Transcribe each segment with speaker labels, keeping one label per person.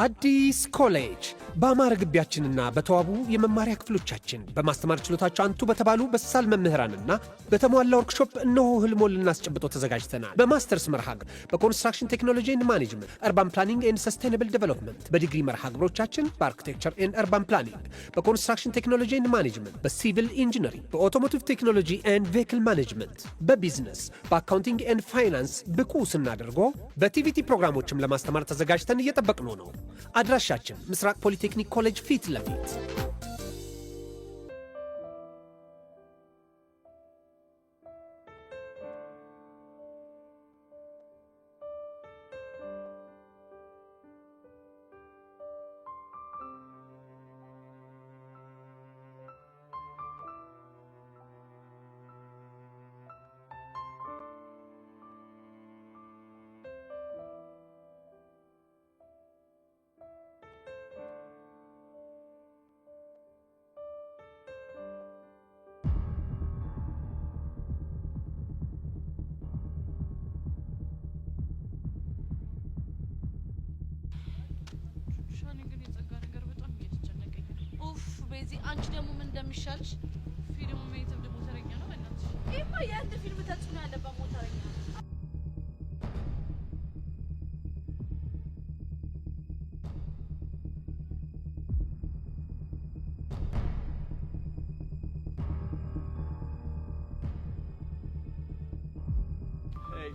Speaker 1: አዲስ ኮሌጅ በአማረ ግቢያችንና በተዋቡ የመማሪያ ክፍሎቻችን በማስተማር ችሎታቸው አንቱ በተባሉ በሳል መምህራንና በተሟላ ወርክሾፕ እነሆ ህልሞን ልናስጨብጦ ተዘጋጅተናል። በማስተርስ መርሃ ግብር በኮንስትራክሽን ቴክኖሎጂ ኤንድ ማኔጅመንት፣ አርባን ፕላኒንግ ኤንድ ሰስቴናብል ዴቨሎፕመንት፣ በዲግሪ መርሃ ግብሮቻችን በአርኪቴክቸር ኤንድ አርባን ፕላኒንግ፣ በኮንስትራክሽን ቴክኖሎጂ ኤንድ ማኔጅመንት፣ በሲቪል ኢንጂነሪንግ፣ በኦቶሞቲቭ ቴክኖሎጂ ኤንድ ቬሂክል ማኔጅመንት፣ በቢዝነስ፣ በአካውንቲንግ ኤንድ ፋይናንስ ብቁ ስናደርጎ በቲቪቲ ፕሮግራሞችም ለማስተማር ተዘጋጅተን እየጠበቅነው ነው። አድራሻችን ምስራቅ ፖሊቴክኒክ ኮሌጅ ፊት ለፊት።
Speaker 2: በዚህ አንቺ ደግሞ ምን እንደሚሻልሽ ፊልሙ ሜትም ደግሞ ተረኛ ነው በእናትሽ። ይሄማ የአንድ ፊልም ተጽዕኖ ያለበት ሞተረኛ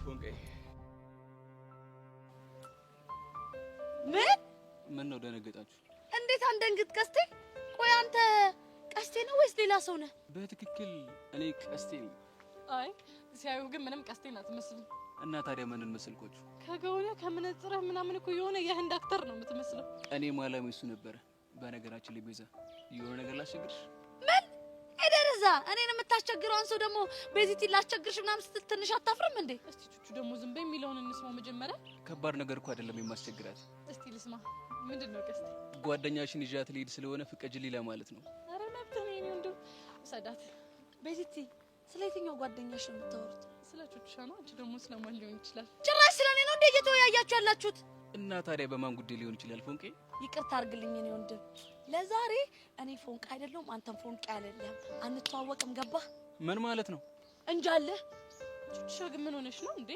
Speaker 3: ፎንቄ ምን ነው ደነገጣችሁ?
Speaker 2: እንዴት አንደንግጥ ቀስቴ? ቆይ አንተ ቀስቴ ነው ወይስ ሌላ ሰው ነህ?
Speaker 3: በትክክል እኔ ቀስቴ ነኝ።
Speaker 4: አይ ሲያዩ ግን ምንም ቀስቴን አትመስልም።
Speaker 3: እና ታዲያ ማንን መስልኮቹ?
Speaker 4: ከገውነ ከመነጽረህ ምናምን እኮ የሆነ የህንድ አክተር ነው የምትመስለው።
Speaker 3: እኔ ማላም እሱ ነበረ። በነገራችን ላይ ቤዛ የሆነ ነገር ላስቸግርሽ።
Speaker 2: ምን እደረዛ? እኔን የምታስቸግረውን ሰው ደግሞ ቤዚቲ ላስቸግርሽ ምናምን ስትል ትንሽ አታፍርም እንዴ?
Speaker 4: እስቲ ቹቹ ደግሞ ዝም በይ የሚለውን እንስማው መጀመሪያ።
Speaker 3: ከባድ ነገር እኮ አይደለም የማስቸግራት።
Speaker 4: እስቲ ልስማ። ምንድነው ቀስቴ?
Speaker 3: ጓደኛሽን ይዣት ልሂድ ስለሆነ ፍቀጅልኝ ለማለት ነው።
Speaker 4: አረ መብትህ ነው የኔ ወንድም። ሰዳት
Speaker 2: ቤዚቲ ስለ የትኛው ጓደኛሽ ነው የምታወሩት?
Speaker 4: ስለ ቹቹ ነው። አንቺ ደግሞ ስለማን ሊሆን ይችላል?
Speaker 2: ጭራሽ ስለኔ ነው እንዴ እየተወያያችሁ ያላችሁት?
Speaker 3: እና ታዲያ በማን ጉዳይ ሊሆን ይችላል? ፎንቄ
Speaker 2: ይቅርታ አድርግልኝ የኔ ወንድም። ለዛሬ እኔ ፎንቄ አይደለም አንተም ፎንቄ አይደለም። አንተዋወቅም። ገባህ?
Speaker 3: ምን ማለት ነው?
Speaker 2: እንጃለ
Speaker 4: ቹቹ ግን ምን ሆነሽ ነው እንዴ?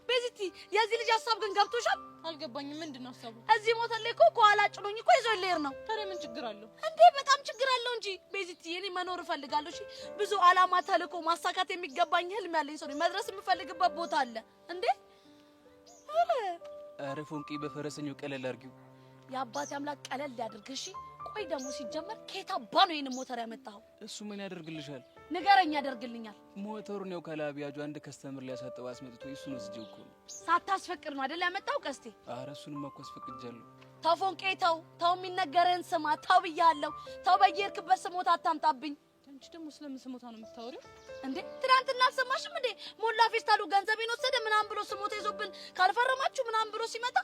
Speaker 2: ቤዚቲ የዚህ ልጅ ሐሳብ ግን ገብቶሻል?
Speaker 4: አልገባኝም። ምንድነው ሐሳቡ?
Speaker 2: እዚህ ሞተር ላይ እኮ ከኋላ ጭኖኝ እኮ ይዞ ልሄድ ነው።
Speaker 4: ታዲያ ምን ችግር አለው
Speaker 2: እንዴ? በጣም ችግር አለው እንጂ ቤዚቲ፣ እኔ መኖር እፈልጋለሁ። እሺ ብዙ አላማ ተልኮ ማሳካት የሚገባኝ ህልም ያለኝ ሰው ነኝ። መድረስ የምፈልግበት ቦታ አለ እንዴ።
Speaker 3: አረ ፎንቄ በፈረሰኛው ቀለል አድርጊው።
Speaker 2: የአባቴ አምላክ ቀለል ያድርግሽ። እሺ ቆይ ደግሞ ሲጀመር ከየት አባ ነው ይሄን ሞተር ያመጣው?
Speaker 3: እሱ ምን ያደርግልሻል?
Speaker 2: ንገረኝ። ያደርግልኛል።
Speaker 3: ሞተሩን ነው ካላቢያጁ አንድ ከስተመር ሊያሳጥብ አስመጥቶ እሱን ወስጄው እኮ ነው።
Speaker 2: ሳታስፈቅድ ነው አይደል ያመጣው ቀስቴ?
Speaker 3: አረ እሱንም እኮ አስፈቅጃለሁ።
Speaker 2: ተው ፎንቄ ተው፣ ተው የሚነገርህን ስማ። ተው ብያለሁ። ተው በየሄድክበት ስሞታ አታምጣብኝ።
Speaker 4: አንቺ ደግሞ ስለምን ስሞታ ነው የምታወሪው
Speaker 2: እንዴ? ትናንትና አልሰማሽም እንዴ? ሞላ ፌስታሉ ገንዘቤን ወሰደ ምናምን ብሎ ስሞታ ይዞብን ካልፈረማችሁ ምናምን ብሎ ሲመጣ።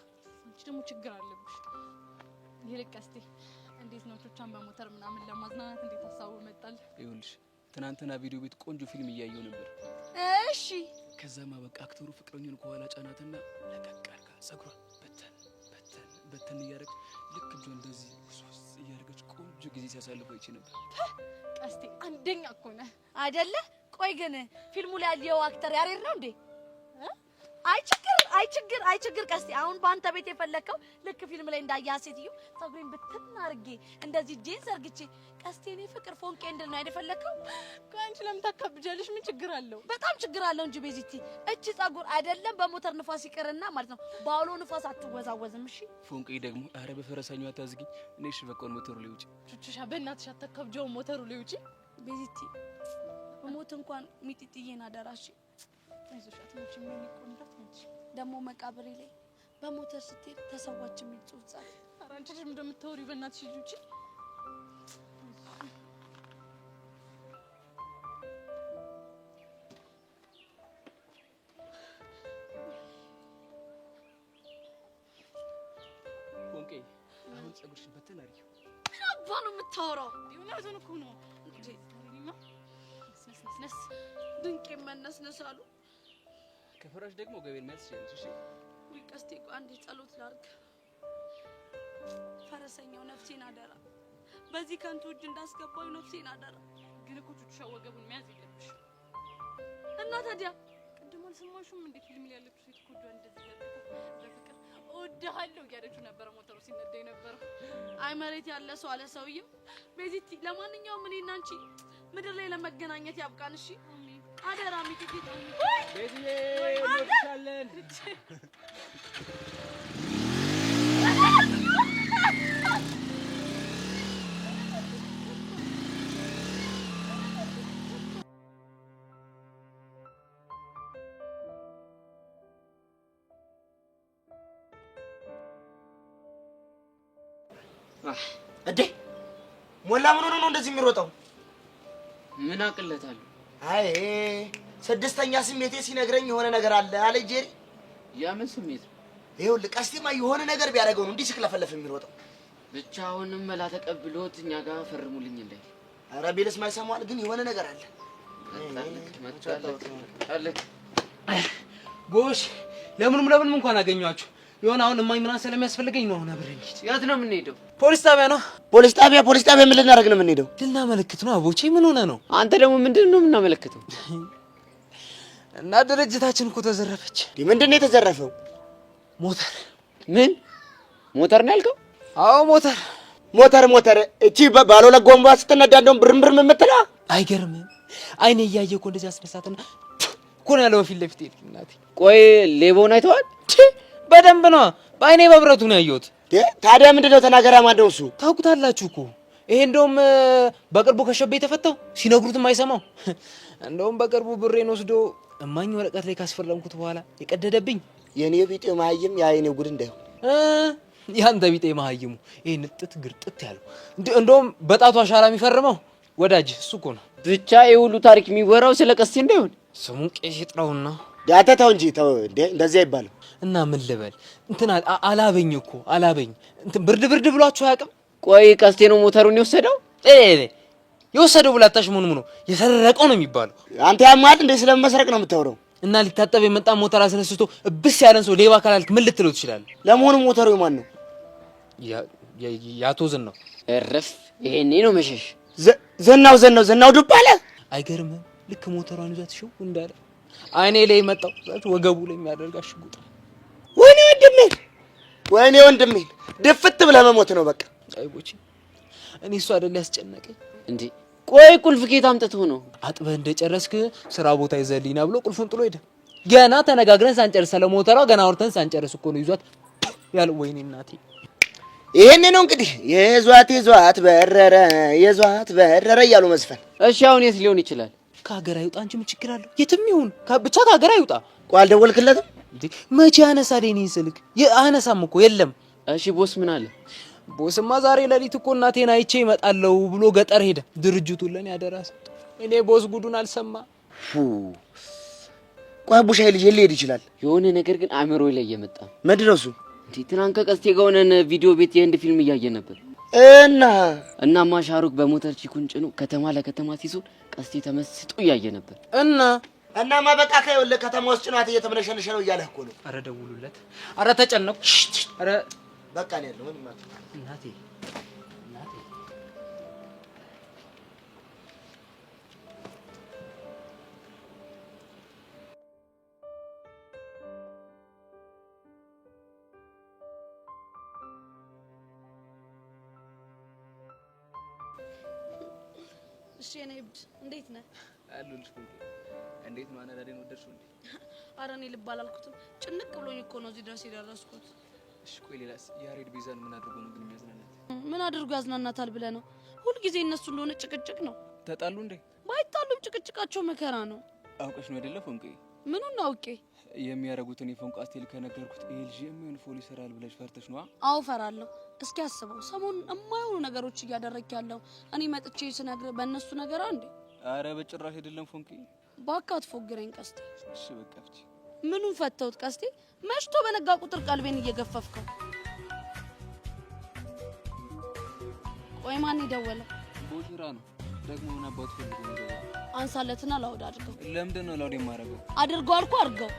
Speaker 4: አንቺ ደግሞ ችግር አለብሽ። ይልቅ ቀስቴ እንዴት ነው ቹቻን በሞተር ምናምን ለማዝናናት እንዴት ሐሳቡ መጣል?
Speaker 3: ይኸውልሽ ትናንትና ቪዲዮ ቤት ቆንጆ ፊልም እያየሁ ነበር።
Speaker 2: እሺ
Speaker 3: ከዛማ በቃ አክተሩ ፍቅረኛውን ከኋላ ጫናትና ለቀቅ አድርጋ ጸጉሯ በተን እያደረገች ልክ እጇ እንደዚህ ሶስ እያደረገች ቆንጆ ጊዜ ሲያሳልፉ አይቼ ነበር።
Speaker 4: ቀስቴ አንደኛ እኮ ነህ አይደለ?
Speaker 2: ቆይ ግን ፊልሙ ላይ ያለው አክተር ያሬድ ነው እንዴ? አይ ችግር ቀስቴ፣ አሁን በአንተ ቤት የፈለከው ልክ ፊልም ላይ እንዳያት ሴትዮ ጸጉሬን ብትን አድርጌ እንደዚህ ጄን ሰርግቼ ቀስቴ እኔ ፍቅር ፎንቄ እንድል ነው አይደል የፈለከው?
Speaker 4: ከአንቺ ለምን ታካብጃለሽ? ምን ችግር አለው?
Speaker 2: በጣም ችግር አለው እንጂ ቤዚቲ፣ እቺ ጸጉር አይደለም በሞተር ንፋስ ይቀርና ማለት ነው ባውሎ ንፋስ አትወዛወዝም። እሺ
Speaker 3: ፎንቄ ደግሞ አረ በፈረሰኛው አታዝጊኝ። እኔ እሺ በቃ ሞተሩ ላይ ውጪ።
Speaker 4: ቹቹሻ በእናትሽ አታካብጂው። ሞተሩ ላይ ውጪ
Speaker 2: ቤዚቲ። በሞት እንኳን ሚጢጥዬን አደራሽ።
Speaker 4: አይዞሽ አትሞቺ። ምን ይቆንዳት ነች
Speaker 2: ደግሞ መቃብሬ ላይ በሞተር ስትሄድ ተሰዋች የሚል ጽሑፍ ጻፈ።
Speaker 4: ኧረ አንቺ ልጅ እንደምታወሪው በእናትሽ ልጅ
Speaker 3: ፎንቄ አሁን ጸጉርሽን በተን አድርጊው።
Speaker 2: ምን አባ ነው የምታወራው?
Speaker 4: እውነቱን እኮ ነው እንዴ? ነስ
Speaker 2: ድንቅ መነስነሳሉ።
Speaker 3: ከፈራሽ ደግሞ ገበን መልስ ይችላል። እሺ
Speaker 2: ወይ ቀስቴ አንዴ ጸሎት ላድርግ። ፈረሰኛው ነፍሴን አደራ በዚህ ከንቱ እጅ እንዳስገባው ነፍሴን አደራ
Speaker 4: ግን እኮ ቹቹሻ ወገቡን መያዝ የለብሽ
Speaker 2: እና ታዲያ
Speaker 4: ቅድም አልሰማሽም እንዴ ፊልም ላይ ያለችው ሴት እኮ እንደዚህ ያለችው በፍቅር እወድሃለሁ እያለችው ነበር ሞተሩ ሲነዳ የነበረው
Speaker 2: አይ መሬት ያለ ሰው አለ ሰውዬው ቤዚቲ ለማንኛውም እኔና አንቺ ምድር ላይ ለመገናኘት ያብቃን እሺ አደራ ሚጥቂ
Speaker 3: ቤዚዬ እንወድሻለን
Speaker 5: እዴ ሞላ ምን ሆነ ነው እንደዚህ የሚሮጠው?
Speaker 3: ምን አቅለታለሁ?
Speaker 5: አይ ስድስተኛ ስሜቴ ሲነግረኝ የሆነ ነገር አለ አለ ጄሪ።
Speaker 3: ያምን ስሜት?
Speaker 5: ይኸውልህ ቀስቴማ የሆነ ነገር ቢያደርገው ነው እንዲህ ሲክለፈለፍ የሚሮጠው።
Speaker 3: ብቻውንም መላ ተቀብሎት እኛ ጋር ፈርሙልኝ እንዳይ።
Speaker 5: ኧረ ቢልስ ማይሰማዋል ግን የሆነ ነገር አለ።
Speaker 6: ጎሽ ለምንም እንኳን አገኘኋችሁ። የሆነ አሁን እማኝ ምናምን ስለሚያስፈልገኝ ነው አሁን አብረን እንሂድ።
Speaker 3: የት ነው የምንሄደው?
Speaker 6: ፖሊስ ጣቢያ ነው።
Speaker 5: ፖሊስ ጣቢያ ምን ልናደርግ ነው የምንሄደው?
Speaker 6: ልናመለክት ነው። አቦቼ ምን ሆነ ነው?
Speaker 3: አንተ ደግሞ ምንድን ነው የምናመለክተው?
Speaker 6: እና ድርጅታችን እኮ ተዘረፈች።
Speaker 5: ምንድን ነው የተዘረፈው?
Speaker 6: ሞተር።
Speaker 3: ምን ሞተር ነው ያልከው?
Speaker 6: አዎ
Speaker 5: ሞተር እቺ ባለ ሁለት ጎማ ስትነዳ እንደውም ብርም የምትለው
Speaker 6: አይገርምም? አይኔ እያየ እኮ እንደዚህ አስነሳትና እኮ ነው ያለው ፊት ለፊት እናቴ።
Speaker 3: ቆይ ሌባውን አይተዋል?
Speaker 6: በደንብ ነው በአይኔ በብረቱ ነው ያየሁት።
Speaker 5: ታዲያ ምንድነው ተናገራ ማንደው እሱ?
Speaker 6: ታውቁታላችሁ እኮ ይሄ እንደውም በቅርቡ ከሸቤ የተፈታው ሲነግሩትም አይሰማው። እንደውም በቅርቡ ብሬን ወስዶ እማኝ ወረቀት ላይ ካስፈረምኩት በኋላ የቀደደብኝ
Speaker 5: የኔ ቢጤ ማህይም የአይኔ ጉድ እንዳይሆን
Speaker 6: ያንተ ቢጤ ማህይሙ ይሄ ንጥት ግርጥት ያለው እንደውም በጣቱ አሻራ የሚፈርመው ወዳጅ እሱ እኮ ነው።
Speaker 3: ብቻ የሁሉ ታሪክ የሚወራው ስለ ቀስቴ እንዳይሆን
Speaker 6: ስሙን ቄስ ይጥራውና
Speaker 5: ዳታ ተው እንጂ ተው እንዴ እንደዚህ አይባልም።
Speaker 6: እና ምን ልበል እንትን አላበኝ እኮ አላበኝ እንትን ብርድ ብሏችሁ አያውቅም?
Speaker 3: ቆይ ቀስቴ ነው ሞተሩን የወሰደው?
Speaker 6: የወሰደው ብላታሽ ምን ነው የሰረቀው ነው የሚባለው።
Speaker 5: አንተ ያማል እንደ ስለመሰረቅ ነው የምታወራው?
Speaker 6: እና ሊታጠብ የመጣ ሞተር አስነስቶ እብስ ያለን ሰው ሌባ ካላልክ ምን ልትለው ትችላለህ?
Speaker 5: ለመሆኑ ሞተሩ የማን ነው?
Speaker 6: ያቶ ዝናው።
Speaker 3: እረፍ ይሄኔ ነው መሸሽ።
Speaker 5: ዘናው ዱብ አለ።
Speaker 6: አይገርምም? ልክ ሞተሯን ይዛት ሽው እንዳለ አይኔ ላይ መጣው ወገቡ ላይ የሚያደርጋ ሽጉጥ።
Speaker 5: ወይኔ ወንድሜ ድፍት ብለህ መሞት ነው በቃ።
Speaker 6: አይቦቼ እኔ እሱ አይደል ያስጨነቀኝ
Speaker 3: እንዴ? ቆይ ቁልፍ ኬት አምጥተው ነው?
Speaker 6: አጥበህ እንደጨረስክ ስራ ቦታ ይዘልኝና ብሎ ቁልፉን ጥሎ ሄደ። ገና ተነጋግረን ሳንጨርስ ለሞተሯ ገና አውርተን ሳንጨርስ እኮ ነው ይዟት ያለው። ወይኔ እናቴ
Speaker 5: ይሄኔ ነው እንግዲህ የዟት በረረ እያሉ መስፈን።
Speaker 3: እሺ አሁን የት ሊሆን ይችላል?
Speaker 6: ከሀገር አይውጣ እንጂ ምን ችግር አለው? የትም ይሁን ብቻ ከሀገር አይውጣ።
Speaker 5: ቆይ አልደወልክለትም
Speaker 6: እንዴ? መቼ ያነሳል የኔን ስልክ? አነሳም እኮ የለም።
Speaker 3: እሺ ቦስ ምን አለ?
Speaker 6: ቦስማ ዛሬ ለሊት እኮ እናቴን አይቼ እመጣለሁ ብሎ ገጠር ሄደ። ድርጅቱን ለኔ ያደረሰ እኔ ቦስ ጉዱን አልሰማ።
Speaker 5: ቆይ ቡሻ ልጅ ሊሄድ ይችላል።
Speaker 3: የሆነ ነገር ግን አእምሮ ላይ እየመጣ
Speaker 5: መድረሱ
Speaker 3: እንዴ? ትናንት ከቀስቴ ጋር ሆነን ቪዲዮ ቤት የህንድ ፊልም እያየ ነበር እናማ ሻሩክ በሞተር ቺኩን ጭኖ ከተማ ለከተማ ሲዞር ቀስቴ ተመስጦ እያየ ነበር።
Speaker 5: እናማ በቃ ከይኸውልህ ከተማ ውስጥ ጭኗት እየተመነሸነሸ ነው እያለህ እኮ ነው።
Speaker 6: አረ ደውሉለት። አረ ተጨነቁ። አረ
Speaker 5: በቃ ነው ያለው። ምን ማለት
Speaker 6: እናቴ
Speaker 2: እሺ እኔ እብድ እንዴት ነህ?
Speaker 3: አሉልሽ እንዴ? እንዴት ነው አናዳዴን ወደድሽው እንዴ?
Speaker 2: ኧረ እኔ ልብ አላልኩትም። ጭንቅ ብሎኝ እኮ ነው እዚህ ድረስ የደረስኩት።
Speaker 3: እሺ ቆይ ሌላስ? ያሬድ ቤዛን ምን አድርጎ ነው ግን የሚያዝናናት?
Speaker 2: ምን አድርጎ ያዝናናታል ብለህ ነው? ሁልጊዜ እነሱ እንደሆነ ጭቅጭቅ ነው።
Speaker 3: ተጣሉ እንዴ?
Speaker 2: ባይጣሉም ጭቅጭቃቸው መከራ ነው።
Speaker 3: አውቀሽ ነው አይደለ ፎንቄ?
Speaker 2: ምኑን ነው አውቄ?
Speaker 3: የሚያረጉትን የፎንቃ ስቴል ከነገርኩት ይሄ ልጅ የሚሆን ፎሊ ይሰራል ብለሽ ፈርተሽ ነው?
Speaker 2: አዎ ፈራለሁ። እስኪ አስበው ሰሞኑን የማይሆኑ ነገሮች እያደረክ ያለው እኔ መጥቼ ስነግርህ በእነሱ ነገር አንዴ።
Speaker 3: አረ በጭራሽ አይደለም ፎንቄ።
Speaker 2: ባካ አትፎግረኝ ቀስቴ።
Speaker 3: እሺ በቃ ፍቺ።
Speaker 2: ምኑን ፈተውት ቀስቴ? መሽቶ በነጋ ቁጥር ቀልቤን እየገፈፍከው። ቆይ ማን ይደወለ?
Speaker 3: ቦሽራ ነው ደግሞ ምን አባቱ ፈልጎ ነው?
Speaker 2: አንሳለትና ላውድ አድርገው።
Speaker 3: ለምንድን ነው ላውድ የማደርገው?
Speaker 2: አድርገው አልኩ አድርገው።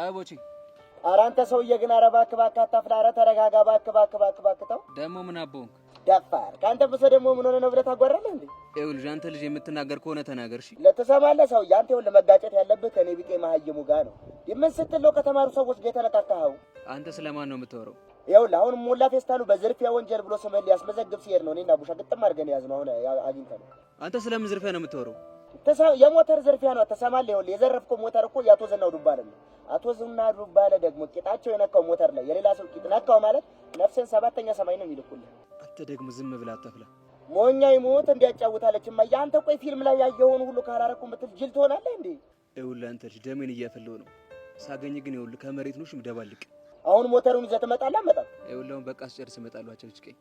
Speaker 3: አይ ቦቼ
Speaker 5: ኧረ አንተ ሰውዬ ግን ኧረ እባክህ እባክህ አታፍላ። ኧረ ተረጋጋ እባክህ ተው።
Speaker 3: ደግሞ ምን አቦንክ?
Speaker 5: ደፋር ከአንተ ብሶ ደግሞ ምን ሆነ ነው ብለህ ታጓራለህ እንዴ?
Speaker 3: ይኸውልህ አንተ ልጅ የምትናገር ከሆነ ተናገር። እሺ
Speaker 5: ለተሰማለህ ሰውዬ አንተ ይኸውልህ መጋጨት ያለብህ ከኔ ቢጤ መሀይሙ ጋር ነው። ምን ስትል ነው ከተማሩ ሰዎች ጋር የተነካካኸው?
Speaker 3: አንተ ስለማን ነው የምታወራው?
Speaker 5: ይኸውልህ አሁን ሞላ ፌስታሉ በዝርፊያ ወንጀል ብሎ ስምህን ሊያስመዘግብ ሲሄድ ነው እኔና ቡሻ ግጥም አድርገን ያዝነው። አሁን አግኝተነው።
Speaker 3: አንተ ስለምን ዝርፊያ ነው የምታወራው?
Speaker 5: የሞተር ዝርፊያ ነው። ተሰማለህ? ይኸውልህ የዘረፍከው ሞተር እኮ የአቶ ዝናው ዱባለ ነው። አቶ ዝናው ዱባለ ደግሞ ቂጣቸው የነካው ሞተር ላይ የሌላ ሰው ቂጥ ነካው ማለት ነፍስን ሰባተኛ ሰማይ ነው የሚልኩልህ።
Speaker 3: አንተ ደግሞ ዝም ብለህ አታፍላ።
Speaker 5: ሞኛ ይሞት እንዲያጫውታለች እማዬ። አንተ ቆይ ፊልም ላይ ያየኸውን ሁሉ ካላረኩ ምትል ጅል ትሆናለህ እንዴ?
Speaker 3: ይኸውልህ አንተ ልጅ ደሜን እያፈለው ነው። ሳገኝ ግን ይኸውልህ ከመሬት ነው ሽምደባልቅ።
Speaker 5: አሁን ሞተሩን ይዘህ ትመጣለህ? መጣ
Speaker 3: ይኸውልህ አሁን በቃ አስጨርስ እመጣለሁ። አጨብጭቀኝ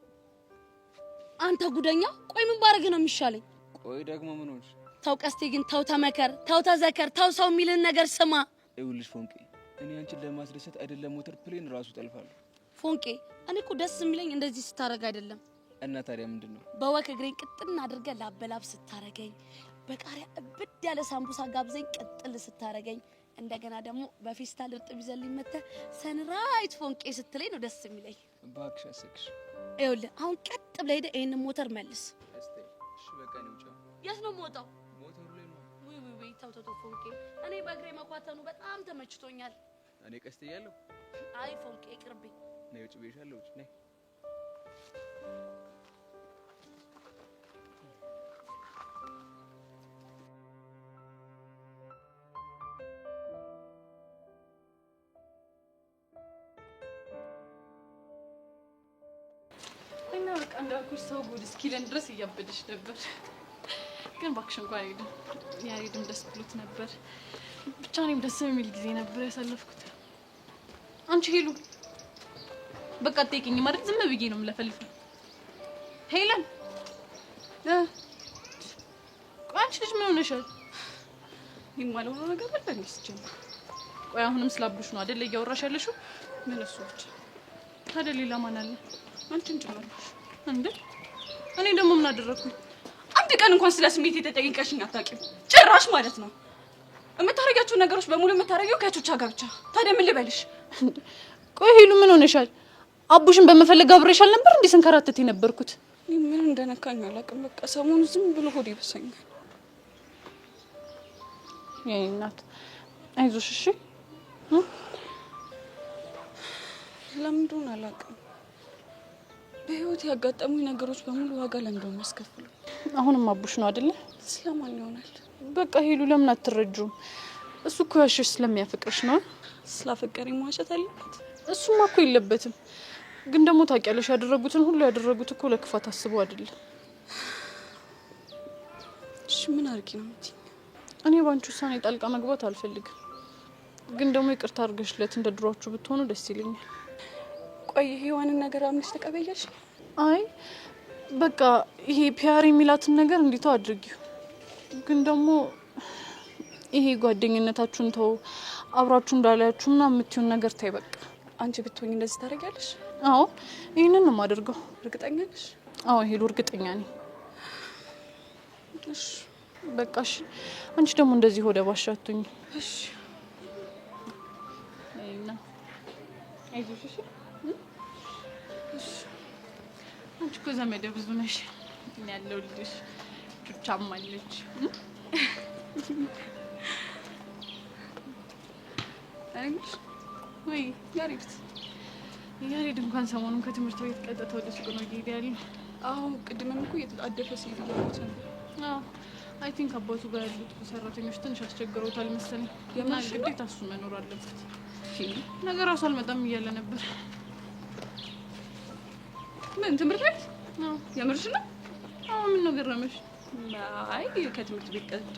Speaker 2: አንተ ጉደኛ። ቆይ ምን ባረግ ነው የሚሻለኝ?
Speaker 3: ቆይ ደግሞ ምን ሆንሽ?
Speaker 2: ተው ቀስቴ ግን ተው ተመከር፣ ተው ተዘከር፣ ተው ሰው የሚልን ነገር ስማ።
Speaker 3: ይኸውልሽ ፎንቄ እኔ አንቺን ለማስደሰት አይደለም ሞተር ፕሌን ራሱ ጠልፋለሁ።
Speaker 2: ፎንቄ እኔ እኮ ደስ የሚለኝ እንደዚህ ስታረግ አይደለም።
Speaker 3: እና ታዲያ ምንድነው?
Speaker 2: በወክ እግሬን ቅጥና አድርገህ ላበላብ ስታረገኝ፣ በቃሪያ እብድ ያለ ሳምቡሳ ጋብዘኝ ቅጥል ስታረገኝ፣ እንደገና ደግሞ በፌስታል እርጥብ ይዘልኝ መተህ ሰንራይት ፎንቄ ስትለኝ ነው ደስ የሚለኝ።
Speaker 3: እባክሽ አሰክሽ።
Speaker 2: ይኸውልህ አሁን ቀጥ ብለህ ሄደህ ይሄንን ሞተር መልስ።
Speaker 3: እሺ በቃ ነው ጫው።
Speaker 2: የት ነው የምወጣው?
Speaker 3: ሞተሩ ላይ ነው።
Speaker 2: ውይ ተው ፎንቄ፣ እኔ በእግሬ መኳተኑ በጣም ተመችቶኛል።
Speaker 3: እኔ ቀስት እያለሁ
Speaker 2: አይ ፎንቄ ይቅርብኝ።
Speaker 3: ነይ ውጭ ብዬሻለሁ። ውጭ ነይ።
Speaker 4: እና በቃ እንዳልኩሽ ሰው ጉድ እስኪለን ድረስ እያበደሽ ነበር። ግን እባክሽ እንኳን ያሬድም ደስ ብሎት ነበር። ብቻ እኔም ደስ የሚል ጊዜ ነበር ያሳለፍኩት። አንቺ ሄሉ በቃ አትጠይቂኝም አይደል? ዝም ብዬ ነው የምለፈልፈው። ሄለን ቆይ አንቺ ልጅ ምን ሆነሻል? የማልሆነው ነገር አለ እንዴ? ሲጀምር ቆይ አሁንም ስላብሽ ነው አይደል እያወራሽ ያለሽው? ምን እሱ ብቻ ታዲያ ሌላ ማን አለ? አንቺን ጨመርኩሽ እንዴ? እኔ ደግሞ ምን አደረኩኝ? አንድ ቀን እንኳን ስለ ስሜት የተጠየቀሽኝ አታውቂም ጭራሽ ማለት ነው። የምታረጋቸው ነገሮች በሙሉ የምታረጊው ከቹቻ ጋር ብቻ። ታዲያ ምን ልበልሽ? ቆይ ሄሉ ምን ሆነሻል? አቡሽን በመፈለግ አብሬሽ አልነበር እንዴ ስንከራተት የነበርኩት? ምን እንደነካኝ አላውቅም። በቃ ሰሞኑን ዝም ብሎ ሆዴ ይበሳኛል። የኔ እናት አይዞሽ እሺ። ለምንድን አላውቅም። በህይወት ያጋጠሙኝ ነገሮች በሙሉ ዋጋ ለምንድን የሚያስከፍለው? አሁንም አቡሽ ነው አይደለ? ስለማን ይሆናል? በቃ ሄሉ ለምን አትረጁም? እሱ እኮ ያሽሽ ስለሚያፈቅርሽ ነው። ስላፈቀረኝ መዋሸት አለበት? እሱማ እኮ የለበትም። ግን ደግሞ ታውቂያለሽ ያደረጉትን ሁሉ ያደረጉት እኮ ለክፋት አስበው አይደለም። እሺ ምን አድርጊ ነው የምትይኝ? እኔ ባንቺ ውሳኔ ጣልቃ መግባት አልፈልግም። ግን ደግሞ ይቅርታ አድርገሽለት እንደ ድሮአችሁ ብትሆኑ ደስ ይለኛል። ቆይ ሔዋንን ነገር አምነሽ ተቀበያሽ? አይ በቃ ይሄ ፒያር የሚላትን ነገር እንዲተው አድርጊው። ግን ደግሞ ይሄ ጓደኝነታችሁን ተው፣ አብራችሁ እንዳላያችሁ ምናምን የምትይውን ነገር ተይ በቃ። አንቺ ብትሆኝ እንደዚህ ታደርጊያለሽ? አዎ ይሄንን ነው የማደርገው። እርግጠኛ ነሽ? አዎ ሄሉ እርግጠኛ ነኝ። እሺ በቃ እሺ። አንቺ ደግሞ እንደዚህ ሆደ ባሻ አትሁኝ እሺ? አይና አይዞሽ እሺ። አንቺ እኮ ዘመዴ ብዙ ነሽ። እኔ ያለሁልሽ ቹቻም አለች። አይንሽ ወይ ያሬድ እንኳን ሰሞኑን ከትምህርት ቤት ቀጥታ ወደ ሱቅ ነው እየሄደ ያለው። አዎ ቅድምም እኮ እየተጣደፈ ሲል እያሉት ነበር። አዎ አይ ቲንክ አባቱ ጋር ያሉት ሰራተኞች ትንሽ አስቸግረውታል መሰለኝ። የማን ግዴታ እሱ መኖር አለበት። ነገር ራሱ አልመጣም እያለ ነበር። ምን ትምህርት ቤት? አዎ የምርሽ ነው? አዎ ምን ነው ገረመሽ? አይ ከትምህርት ቤት ቀጥቶ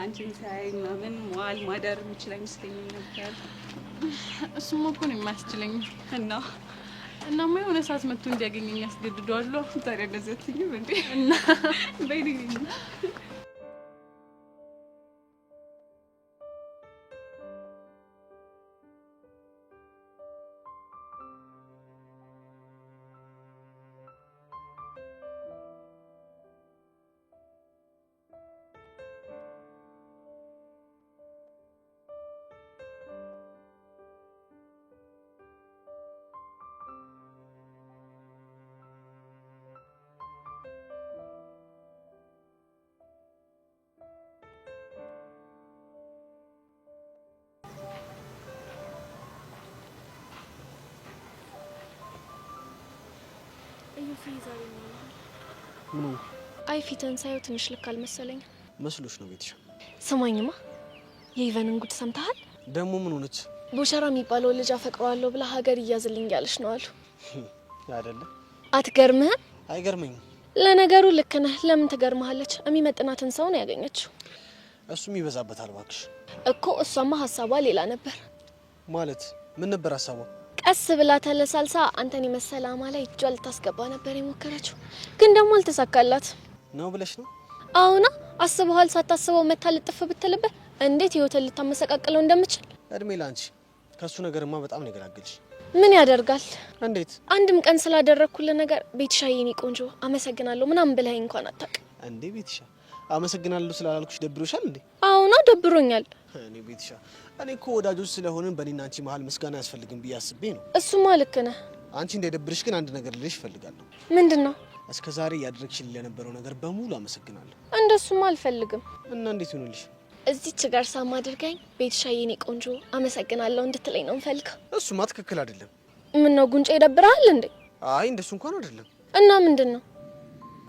Speaker 4: አንቺን ሳይ ምናምን መዋል ማደር የሚችል አይመስለኝም ነበር። እሱማ እኮ ነው የማያስችለኝ። እናማ የሆነ ሰዓት መጥቶ እንዲያገኘኝ ያስገድደዋለሁ። ታዲያ እንደዚህ አትይም እንዴ? እና በይልኝ
Speaker 7: ሶሲ ዛሬ ነው
Speaker 8: ምኑ
Speaker 7: አይ ፊትን ሳይው ትንሽ ልክ አልመሰለኝ
Speaker 8: መስሎሽ ነው ቤትሽ?
Speaker 7: ስማኝማ የኢቨንን ጉድ ሰምተሃል?
Speaker 8: ደግሞ ምን ሆነች?
Speaker 7: ቦሸራ የሚባለው ልጅ አፈቅረዋለሁ ብላ ሀገር እያዝልኝ ያለች ነው አሉ።
Speaker 8: አይደለ?
Speaker 7: አትገርምህም?
Speaker 8: አይገርመኝም።
Speaker 7: ለነገሩ ልክ ነህ። ለምን ትገርመሃለች? የሚመጥናትን ሰው ነው ያገኘችው።
Speaker 8: እሱም ይበዛበታል እባክሽ።
Speaker 7: እኮ እሷማ ሀሳቧ ሌላ ነበር።
Speaker 8: ማለት ምን ነበር ሀሳቧ?
Speaker 7: ቀስ ብላ ተለሳልሳ አንተን የመሰለ አማላ እጇ ልታስገባ ነበር የሞከረችው፣ ግን ደግሞ አልተሳካላት
Speaker 8: ነው ብለሽ ነው?
Speaker 7: አሁና አስበዋል። ሳታስበው መታ ልጥፍ ብትልበት እንዴት ህይወትን ልታመሰቃቅለው እንደምችል።
Speaker 8: እድሜ ላንቺ። ከሱ ነገርማ በጣም ነው የገላገልሽ።
Speaker 7: ምን ያደርጋል?
Speaker 8: እንዴት?
Speaker 7: አንድም ቀን ስላደረግኩልህ ነገር ቤትሻ የኔ ቆንጆ አመሰግናለሁ ምናምን ብለኸኝ እንኳን አታውቅም።
Speaker 8: እንዴ ቤትሻ አመሰግናለሁ ስላላልኩሽ ደብሮሻል እንዴ?
Speaker 7: አሁና ደብሮኛል።
Speaker 8: እኔ ቤትሻ እኔ እኮ ወዳጆች ስለሆንን በእኔና አንቺ መሀል ምስጋና ያስፈልግም ብዬ አስቤ ነው።
Speaker 7: እሱማ ልክ ነህ።
Speaker 8: አንቺ እንዳይደብርሽ ግን አንድ ነገር ልልሽ እፈልጋለሁ።
Speaker 7: ምንድነው?
Speaker 8: እስከ ዛሬ ያደረግሽልኝ ለነበረው ነገር በሙሉ አመሰግናለሁ።
Speaker 7: እንደሱማ አልፈልግም።
Speaker 8: እና እንዴት ይሁንልሽ?
Speaker 7: እዚች ጋር ሳማ አድርገኝ ቤትሻ የኔ ቆንጆ አመሰግናለሁ እንድትለኝ ነው የምፈልገው።
Speaker 8: እሱማ ትክክል አይደለም።
Speaker 7: ምን ነው ጉንጬ ይደብራል እንዴ?
Speaker 8: አይ እንደሱ እንኳን አይደለም።
Speaker 7: እና ምንድነው?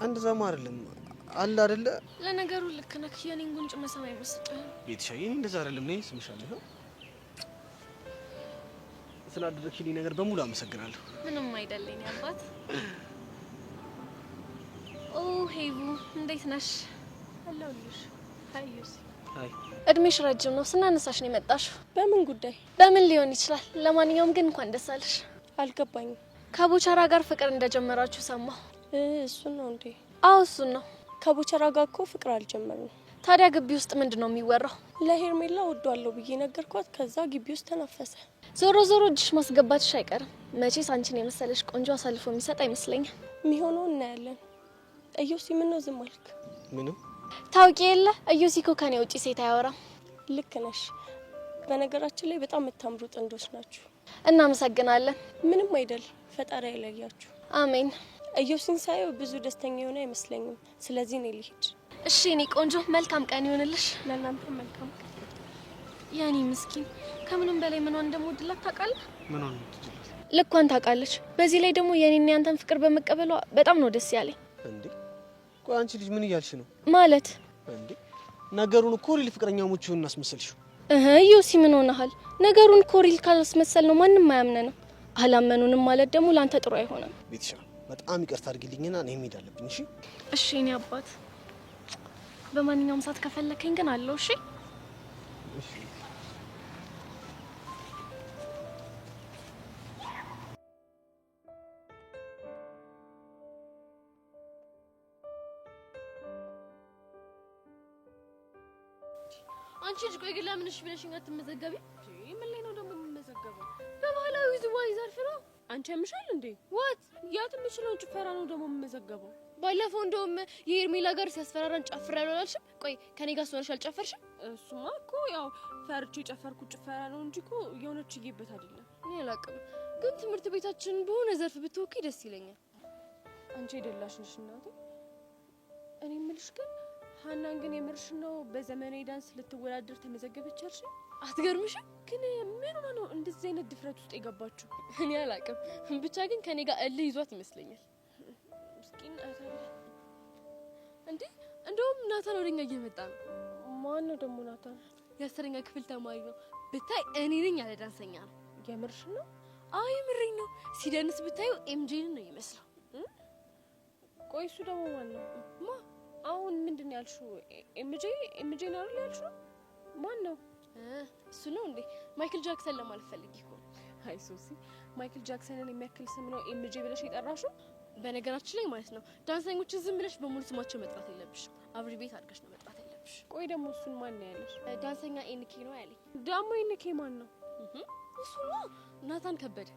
Speaker 8: እንደዛማ አይደለም አለ አይደለ?
Speaker 7: ለነገሩ ልክ ነህ። የኔን ጉንጭ መሳም አይመስልም።
Speaker 8: ቤትሻ የኔ እንደዛ አይደለም። ነኝ ስምሻለሁ። ስላደረግሽልኝ ነገር በሙሉ አመሰግናለሁ።
Speaker 7: ምንም አይደለኝ አባት። ኦ ሄቡ እንዴት ነሽ? አለሁልሽ። ሃይስ
Speaker 8: አይ
Speaker 7: እድሜሽ ረጅም ነው። ስናነሳሽ ነው የመጣሽው።
Speaker 9: በምን ጉዳይ?
Speaker 7: በምን ሊሆን ይችላል። ለማንኛውም ግን እንኳን ደስ አለሽ።
Speaker 9: አልገባኝም።
Speaker 7: ከቦቸራ ጋር ፍቅር እንደጀመራችሁ ሰማሁ።
Speaker 9: እሱን ነው እንዴ?
Speaker 7: አዎ እሱን ነው።
Speaker 9: ከቦቸራ ጋር እኮ ፍቅር አልጀመርንም።
Speaker 7: ታዲያ ግቢ ውስጥ ምንድነው የሚወራው?
Speaker 9: ለሄርሜላ ወዷለሁ ብዬ ነገርኳት። ከዛ ግቢ ውስጥ ተናፈሰ።
Speaker 7: ዞሮ ዞሮ እጅሽ ማስገባትሽ አይቀርም። መቼስ አንቺን የመሰለሽ ቆንጆ አሳልፎ የሚሰጥ አይመስለኝም።
Speaker 9: የሚሆነው እናያለን። እዮሲ ምን ነው ዝም አልክ?
Speaker 8: ምንም
Speaker 7: ታውቂ የለ እዮሲ እኮ ከኔ ውጪ ሴት አያወራም።
Speaker 9: ልክ ነሽ። በነገራችን ላይ በጣም የምታምሩ ጥንዶች ናችሁ።
Speaker 7: እናመሰግናለን።
Speaker 9: ምንም አይደል። ፈጣሪ አይለያችሁ።
Speaker 7: አሜን።
Speaker 9: እዮሲን ሳየው ብዙ ደስተኛ የሆነ አይመስለኝም። ስለዚህ እኔ ልሂድ።
Speaker 7: እሺ እኔ ቆንጆ መልካም ቀን ይሁንልሽ።
Speaker 9: ለእናንተ መልካም ቀን።
Speaker 7: ያኔ ምስኪን ከምንም በላይ ምኗን እንደምወድላት ታውቃለህ?
Speaker 8: ምን ሆነ?
Speaker 7: ልኳን ታውቃለች። በዚህ ላይ ደግሞ የኔና ያንተን ፍቅር በመቀበሏ በጣም ነው ደስ ያለኝ።
Speaker 8: እንዴ ቆይ አንቺ ልጅ ምን እያልሽ ነው?
Speaker 7: ማለት
Speaker 8: እንዴ ነገሩን እኮ ሪል ፍቅረኛሞች ሆነን እናስመሰልሽው።
Speaker 7: ዮሲ ምን ሆነሃል? ነገሩን እኮ ሪል ካላስመሰል ነው ማንም አያምነንም። አላመኑንም ማለት ደግሞ ላንተ ጥሩ አይሆንም።
Speaker 8: ቤትሻ በጣም ይቅርታ አድርጊልኝና እኔ መሄድ አለብኝ። እሺ
Speaker 7: እሺ እኔ አባት በማንኛውም ሰዓት ከፈለከኝ ግን አለው። እሺ
Speaker 8: እሺ
Speaker 2: አንቺ ልጅ ቆይ ግን ለምንሽ ብለሽኝ አትመዘገቢ? ምን ላይ ነው ደግሞ የምመዘገበው? በባህላዊ ውዝዋዜ ዘርፍ ነው።
Speaker 9: አንቺ ያምሻል እንዴ?
Speaker 2: ዋት
Speaker 9: ያት የምችለው ጭፈራ ነው ደግሞ የምመዘገበው።
Speaker 2: ባለፈው እንደውም የሄርሜላ ጋር ሲያስፈራራን ጨፍራለሁ አላልሽም? ቆይ ከኔ ጋር ሆነሽ አልጨፈርሽም?
Speaker 9: እሱማ እኮ ያው ፈርቼ የጨፈርኩት ጭፈራ ነው እንጂ እኮ የሆነች ይጌበት አይደለም።
Speaker 2: እኔ አላውቅም፣ ግን ትምህርት ቤታችን በሆነ ዘርፍ ብትወኪ ደስ ይለኛል።
Speaker 9: አንቺ አይደላሽ ነሽ እናቴ። እኔ የምልሽ ግን ሀናን ግን የምርሽ ነው በዘመናዊ ዳንስ ልትወዳደር ተመዘገበች አልሽ?
Speaker 2: አትገርምሽም?
Speaker 9: ግን ምን ሆነ ነው እንደዚህ አይነት ድፍረት ውስጥ የገባችው?
Speaker 2: እኔ አላውቅም፣ ብቻ ግን ከኔ ጋር እልህ ይዟት ይመስለኛል።
Speaker 9: ምስኪን አታለ
Speaker 2: እንዴ እንደውም ናታን ወደኛ እየመጣ ነው።
Speaker 9: ማን ነው ደግሞ ናታን?
Speaker 2: የአስረኛ ክፍል ተማሪ ነው። ብታይ እኔ ነኝ ያለ ዳንሰኛ ነው።
Speaker 9: የምርሽ ነው?
Speaker 2: አይ ምሬኝ ነው። ሲደንስ ብታዩ ኤምጄን ነው ይመስለው።
Speaker 9: ቆይ እሱ ደግሞ ማን ነው?
Speaker 2: ማ
Speaker 9: አሁን ምንድነው ያልሽው? ኤምጄ ነው አይደል ያልሽው? ማን ነው
Speaker 2: እሱ? ነው እንዴ ማይክል ጃክሰን ለማለት ፈልጊ እኮ።
Speaker 9: አይ ሶሲ ማይክል ጃክሰንን የሚያክል ስም ነው ኤምጄ ብለሽ የጠራሽው?
Speaker 2: በነገራችን ላይ ማለት ነው ዳንሰኞች ዝም ብለሽ በሙሉ ስማቸው መጥራት የለብሽም። አብሪ ቤት አድርገሽ ነው መጥራት ያለብሽ።
Speaker 9: ቆይ ደግሞ እሱን ማን ነው ያለሽ?
Speaker 2: ዳንሰኛ ኤንኬ ነው ያለኝ።
Speaker 9: ደግሞ ኤንኬ ማን ነው?
Speaker 2: እሱ ነው ናታን ከበደ።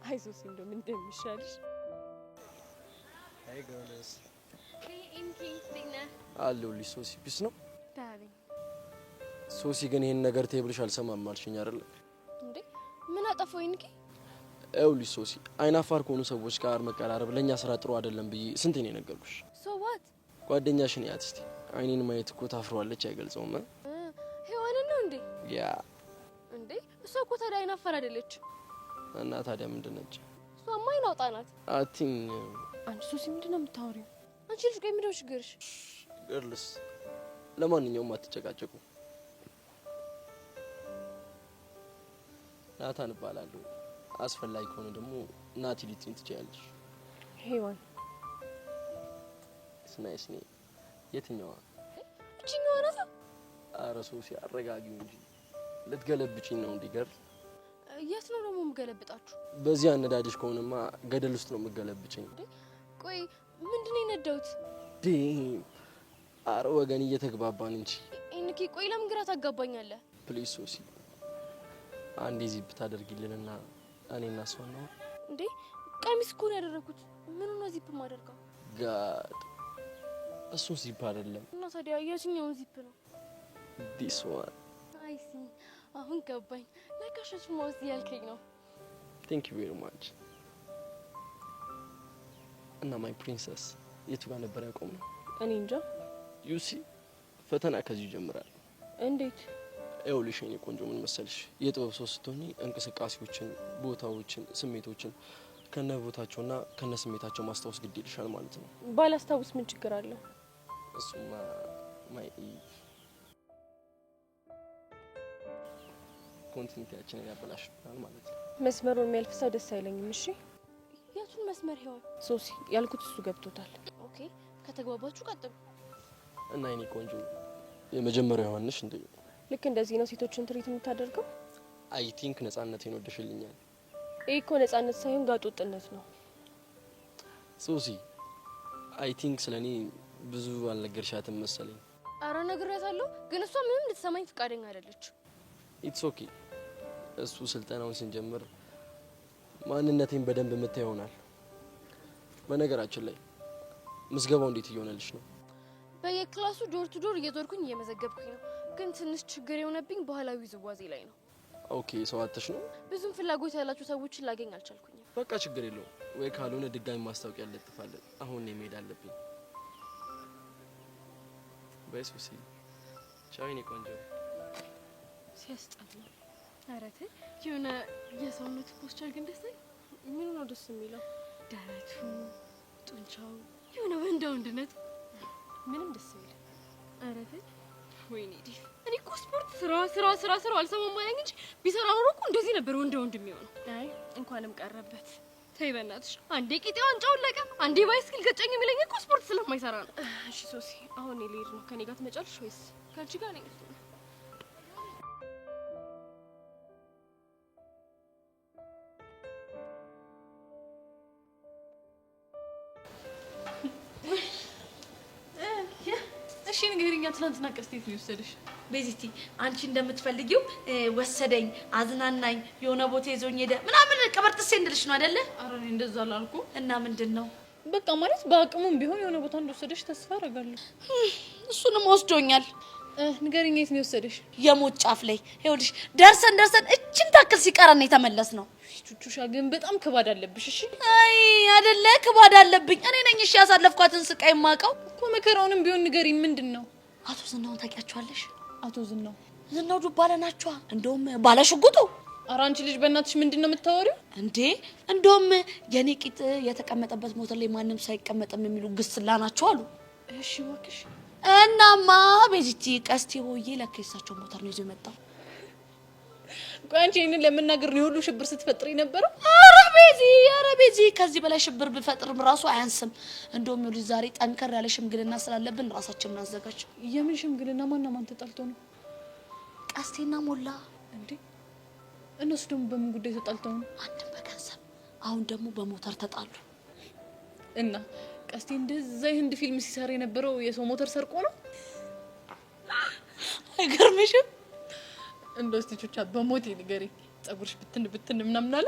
Speaker 9: አይ ሶሲ እንደው ምን እንደሚሻልሽ።
Speaker 8: አይ ጋይስ
Speaker 2: ኤንኬ ዲና
Speaker 8: አለሁልሽ። ሶሲ ፒስ ነው
Speaker 2: ዳርሊንግ።
Speaker 8: ሶሲ ግን ይሄን ነገር ተብልሽ አልሰማም አልሽኝ አይደል?
Speaker 2: እንዴ ምን አጠፋው ኤንኬ?
Speaker 8: ይኸውልሽ ሶሲ አይናፋር ከሆኑ ሰዎች ጋር መቀራረብ ለኛ ስራ ጥሩ አይደለም ብዬ ስንቴ ነው የነገርኩሽ?
Speaker 2: ሶ ዋት
Speaker 8: ጓደኛሽን ያት እስቲ አይኔን ማየት እኮ ታፍሯለች አይገልጸውም።
Speaker 2: ሄዋን ነው እንዴ?
Speaker 8: ያ
Speaker 2: እንዴ እሷ እኮ ታዲያ አይናፋር አይደለች።
Speaker 8: እና ታዲያ ምንድን ነች?
Speaker 2: እሷማ አይናውጣ ናት።
Speaker 8: አቲኝ
Speaker 9: አንቺ ሶሲ ምንድን ነው የምታወሪው? አንቺ ልጅ ቆይ ምንድነው ችግርሽ?
Speaker 8: ገርልስ ለማንኛውም አትጨቃጨቁ። ናታን እባላለሁ። አስፈላጊ ከሆነ ደግሞ ናቲ ልትይኝ ትችያለሽ።
Speaker 9: ሄዋን
Speaker 8: ስናይስ ነኝ። የትኛዋ?
Speaker 9: እቺኛዋ ናታ።
Speaker 8: ኧረ ሶሲ አረጋጊው እንጂ ልትገለብጪኝ ነው እንዴ? ገርል
Speaker 9: የት ነው ደግሞ የምገለብጣችሁ?
Speaker 8: በዚህ አነዳድሽ ከሆነማ ገደል ውስጥ ነው የምገለብጪኝ።
Speaker 9: ቆይ ምንድነው የነዳሁት?
Speaker 8: ኧረ ወገን እየተግባባን እንጂ
Speaker 9: እንኪ ቆይ ለምን ግራ ታጋባኛለህ?
Speaker 8: ፕሊዝ ሶሲ አንዴ ዚፕ ታደርጊልንና እኔ እና እሷ ነው
Speaker 9: እንዴ? ቀሚስ እኮ ነው ያደረኩት። ምን ነው ዚፕ ማደርገው?
Speaker 8: ጋድ እሱ ዚፕ አይደለም።
Speaker 9: እና ታዲያ የትኛውን ዚፕ ነው?
Speaker 8: ዲስ ዋን።
Speaker 9: አይ ሲ አሁን ገባኝ። ለካሸሽ ማውስ ያልከኝ ነው።
Speaker 8: ቴንክ ዩ ቬሪ ማች። እና ማይ ፕሪንሰስ የቱ ጋር ነበር ያቆምነው?
Speaker 9: እኔ እንጃ።
Speaker 8: ዩሲ ፈተና ከዚህ ይጀምራል።
Speaker 9: እንዴት?
Speaker 8: ይኸውልሽ የኔ ቆንጆ ምን መሰልሽ፣ የጥበብ ሰው ስትሆኚ እንቅስቃሴዎችን፣ ቦታዎችን፣ ስሜቶችን ከነ ቦታቸውና ከነ ስሜታቸው ማስታወስ ግድ ይልሻል ማለት ነው።
Speaker 9: ባላስታውስ ምን ችግር አለው?
Speaker 8: እሱማ ማይ ኮንቲኒቲያችንን ያበላሽብናል ማለት ነው።
Speaker 9: መስመሩን የሚያልፍ ሰው ደስ አይለኝም። እሺ የቱን መስመር ሄዋን? ሶሲ ያልኩት እሱ ገብቶታል። ኦኬ ከተግባባችሁ ቀጥሉ።
Speaker 8: እና የኔ ቆንጆ የመጀመሪያው ዮሐንስ እንዴ?
Speaker 9: ልክ እንደዚህ ነው ሴቶችን ትሪት የምታደርገው?
Speaker 8: አይ ቲንክ ነጻነቴን ወደሽልኛል።
Speaker 9: ይሄ እኮ ነጻነት ሳይሆን ጋጦጥነት ነው።
Speaker 8: ሶሲ አይ ቲንክ ስለኔ ብዙ አልነገርሻትም መሰለኝ።
Speaker 9: አረ ነግሬያታለሁ፣ ግን እሷ ምንም ልትሰማኝ ፈቃደኛ አይደለች።
Speaker 8: ኢትስ ኦኬ። እሱ ስልጠናውን ስንጀምር ማንነቴን በደንብ የምታይ ይሆናል። በነገራችን ላይ ምዝገባው እንዴት እየሆነልሽ ነው?
Speaker 9: በየክላሱ ዶር ቱ ዶር እየዞርኩኝ እየመዘገብኩኝ ነው። ግን ትንሽ ችግር የሆነብኝ ባህላዊ ዝዋዜ ላይ ነው።
Speaker 8: ኦኬ ሰው አጥተሽ ነው?
Speaker 9: ብዙም ፍላጎት ያላችሁ ሰዎችን ላገኝ አልቻልኩኝም።
Speaker 8: በቃ ችግር የለውም። ወይ ካልሆነ ድጋሚ ማስታወቂያ እንለጥፋለን። አሁን ነው መሄድ አለብኝ። በሱሲ ቻይኒ ቆንጆ
Speaker 9: ሲያስጠላ። ኧረ ተይ የሆነ የሰውነቱ ፖስቸር ግን ደስ አይል። ምን ነው ደስ የሚለው? ደረቱ፣ ጡንቻው የሆነ ወንዳ ወንድነቱ ምንም ደስ የሚል። ኧረ ተይ ወይኔ ዲ እኔ እኮ ስፖርት ስራ አልሰማም አለኝ እንጂ ቢሰራ ኖሮ እኮ እንደዚህ ነበር ወንዳ ወንድ የሚሆነው። አይ እንኳንም ቀረበት። ተይ በእናትሽ አንዴ ቂጤ ዋንጫውን ለቀ አንዴ ባይስክል ገጨኝ የሚለኝ እኮ ስፖርት ስለማይሰራ ነው። እሺ ሶሲ አሁን እኔ ልሄድ ነው። ከኔ ጋር ትመጫለሽ ወይስ ከአንቺ ጋር ነኝ?
Speaker 4: እሺ ንገሪኛ፣ ትናንትና ቀስቴት ነው የወሰደሽ?
Speaker 2: ቤዚቲ አንቺ እንደምትፈልጊው ወሰደኝ፣ አዝናናኝ፣ የሆነ ቦታ ይዞኝ ሄደ ምናምን ቀበርጥሴ እንድልሽ ነው አይደለ?
Speaker 4: ኧረ እኔ እንደዛ አላልኩ።
Speaker 2: እና ምንድነው?
Speaker 4: በቃ ማለት በአቅሙም ቢሆን የሆነ ቦታ እንደወሰደሽ ተስፋ አደርጋለሁ።
Speaker 2: እሱንም ወስዶኛል።
Speaker 4: ንገሪኛ፣ የት ነው የወሰደሽ?
Speaker 2: የሞት ጫፍ ላይ ይኸውልሽ፣ ደርሰን እችን ታክል ሲቀረን የተመለስ ነው።
Speaker 4: ቹቹሻ ግን በጣም ክባድ አለብሽ። እሺ
Speaker 2: አይ አይደለ ክባድ አለብኝ እኔ ነኝ። እሺ ያሳለፍኳትን ስቃይ ማቀው
Speaker 4: እኮ መከራውንም ቢሆን ንገሪኝ። ምንድነው?
Speaker 2: አቶ ዝናውን ታውቂያቸዋለሽ?
Speaker 4: አቶ ዝናው
Speaker 2: ዱባለ ናቸዋ። እንደውም ባለሽጉጡ።
Speaker 4: ኧረ አንቺ ልጅ በእናትሽ ምንድነው የምታወሪው
Speaker 2: እንዴ? እንደውም የኔ ቂጥ የተቀመጠበት ሞተር ላይ ማንም ሳይቀመጥም የሚሉ ግስላ ናቸው አሉ።
Speaker 4: እሺ እባክሽ።
Speaker 2: እናማ ቤዚቲ ቀስቴ ሆዬ ለካ የሳቸው ሞተር ነው ይዞ የመጣው።
Speaker 4: ቆይ አንቺ እኔን ለመናገር ነው ሁሉ ሽብር ስትፈጥሪ ነበረው?
Speaker 2: ኧረ ቤዚ ከዚህ በላይ ሽብር ብፈጥርም ራሱ አያንስም። እንደውም ይኸውልሽ ዛሬ ጠንከር ያለ ሽምግልና ስላለብን ራሳችንን እናዘጋጅ።
Speaker 4: የምን ሽምግልና? ማን ተጣልቶ ነው?
Speaker 2: ቀስቴና ሞላ።
Speaker 4: እንዴ እነሱ ደግሞ በምን ጉዳይ ተጣልተው ነው?
Speaker 2: አንድም በገንዘብ አሁን ደግሞ በሞተር ተጣሉ።
Speaker 4: እና ቀስቴ እንደዛ የህንድ ፊልም ሲሰራ የነበረው የሰው ሞተር ሰርቆ ነው?
Speaker 2: አይገርምሽም?
Speaker 4: እንደው እስቲ ቹቻ በሞቴ ንገሪኝ፣ ጸጉርሽ ብትን ምናምን አለ?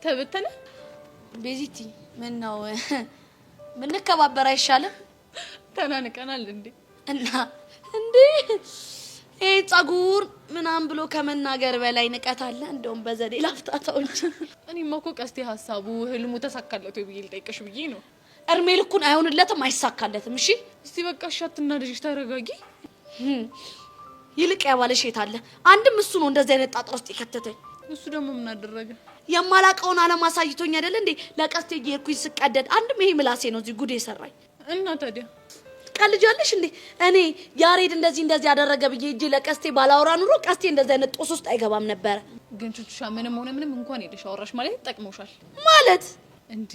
Speaker 4: ተበተነ?
Speaker 2: ቤዚቲ ምን ነው ምንከባበር አይሻልም?
Speaker 4: ተናንቀናል እንዴ?
Speaker 2: እና እንዴ ጸጉር ምናምን ብሎ ከመናገር በላይ ንቀት አለ? እንደውም በዘዴ ላፍታታው እንጂ።
Speaker 4: እኔማ እኮ ቀስቴ ሀሳቡ ህልሙ ተሳካለት ወይ ብዬ ልጠይቅሽ ብዬ ነው።
Speaker 2: እርሜ ልኩን አይሆንለትም፣ አይሳካለትም። እሺ
Speaker 4: እስቲ በቃ ሻትናደጅ ተረጋጊ።
Speaker 2: ይልቅ ያባለሽ የት አለ? አንድም እሱ ነው እንደዚህ አይነት ጣጣ ውስጥ የከተተኝ።
Speaker 4: እሱ ደግሞ ምን አደረገ?
Speaker 2: የማላቀውን ዓለም አሳይቶኝ አይደል እንዴ ለቀስቴ እየሄድኩኝ ስቀደድ አንድም ይሄ ምላሴ ነው እዚህ ጉዴ ሰራኝ
Speaker 4: እና ታዲያ
Speaker 2: ቀልጃለሽ እንዴ እኔ ያሬድ እንደዚህ ያደረገ ብዬ እጄ ለቀስቴ ባላወራ ኑሮ ቀስቴ እንደዚህ አይነት ጦስ ውስጥ አይገባም ነበር
Speaker 4: ግን ቹቹሻ ምንም ሆነ ምንም እንኳን ሄደሽ አወራሽ ማለት ይጠቅመውሻል
Speaker 2: ማለት
Speaker 4: እንዴ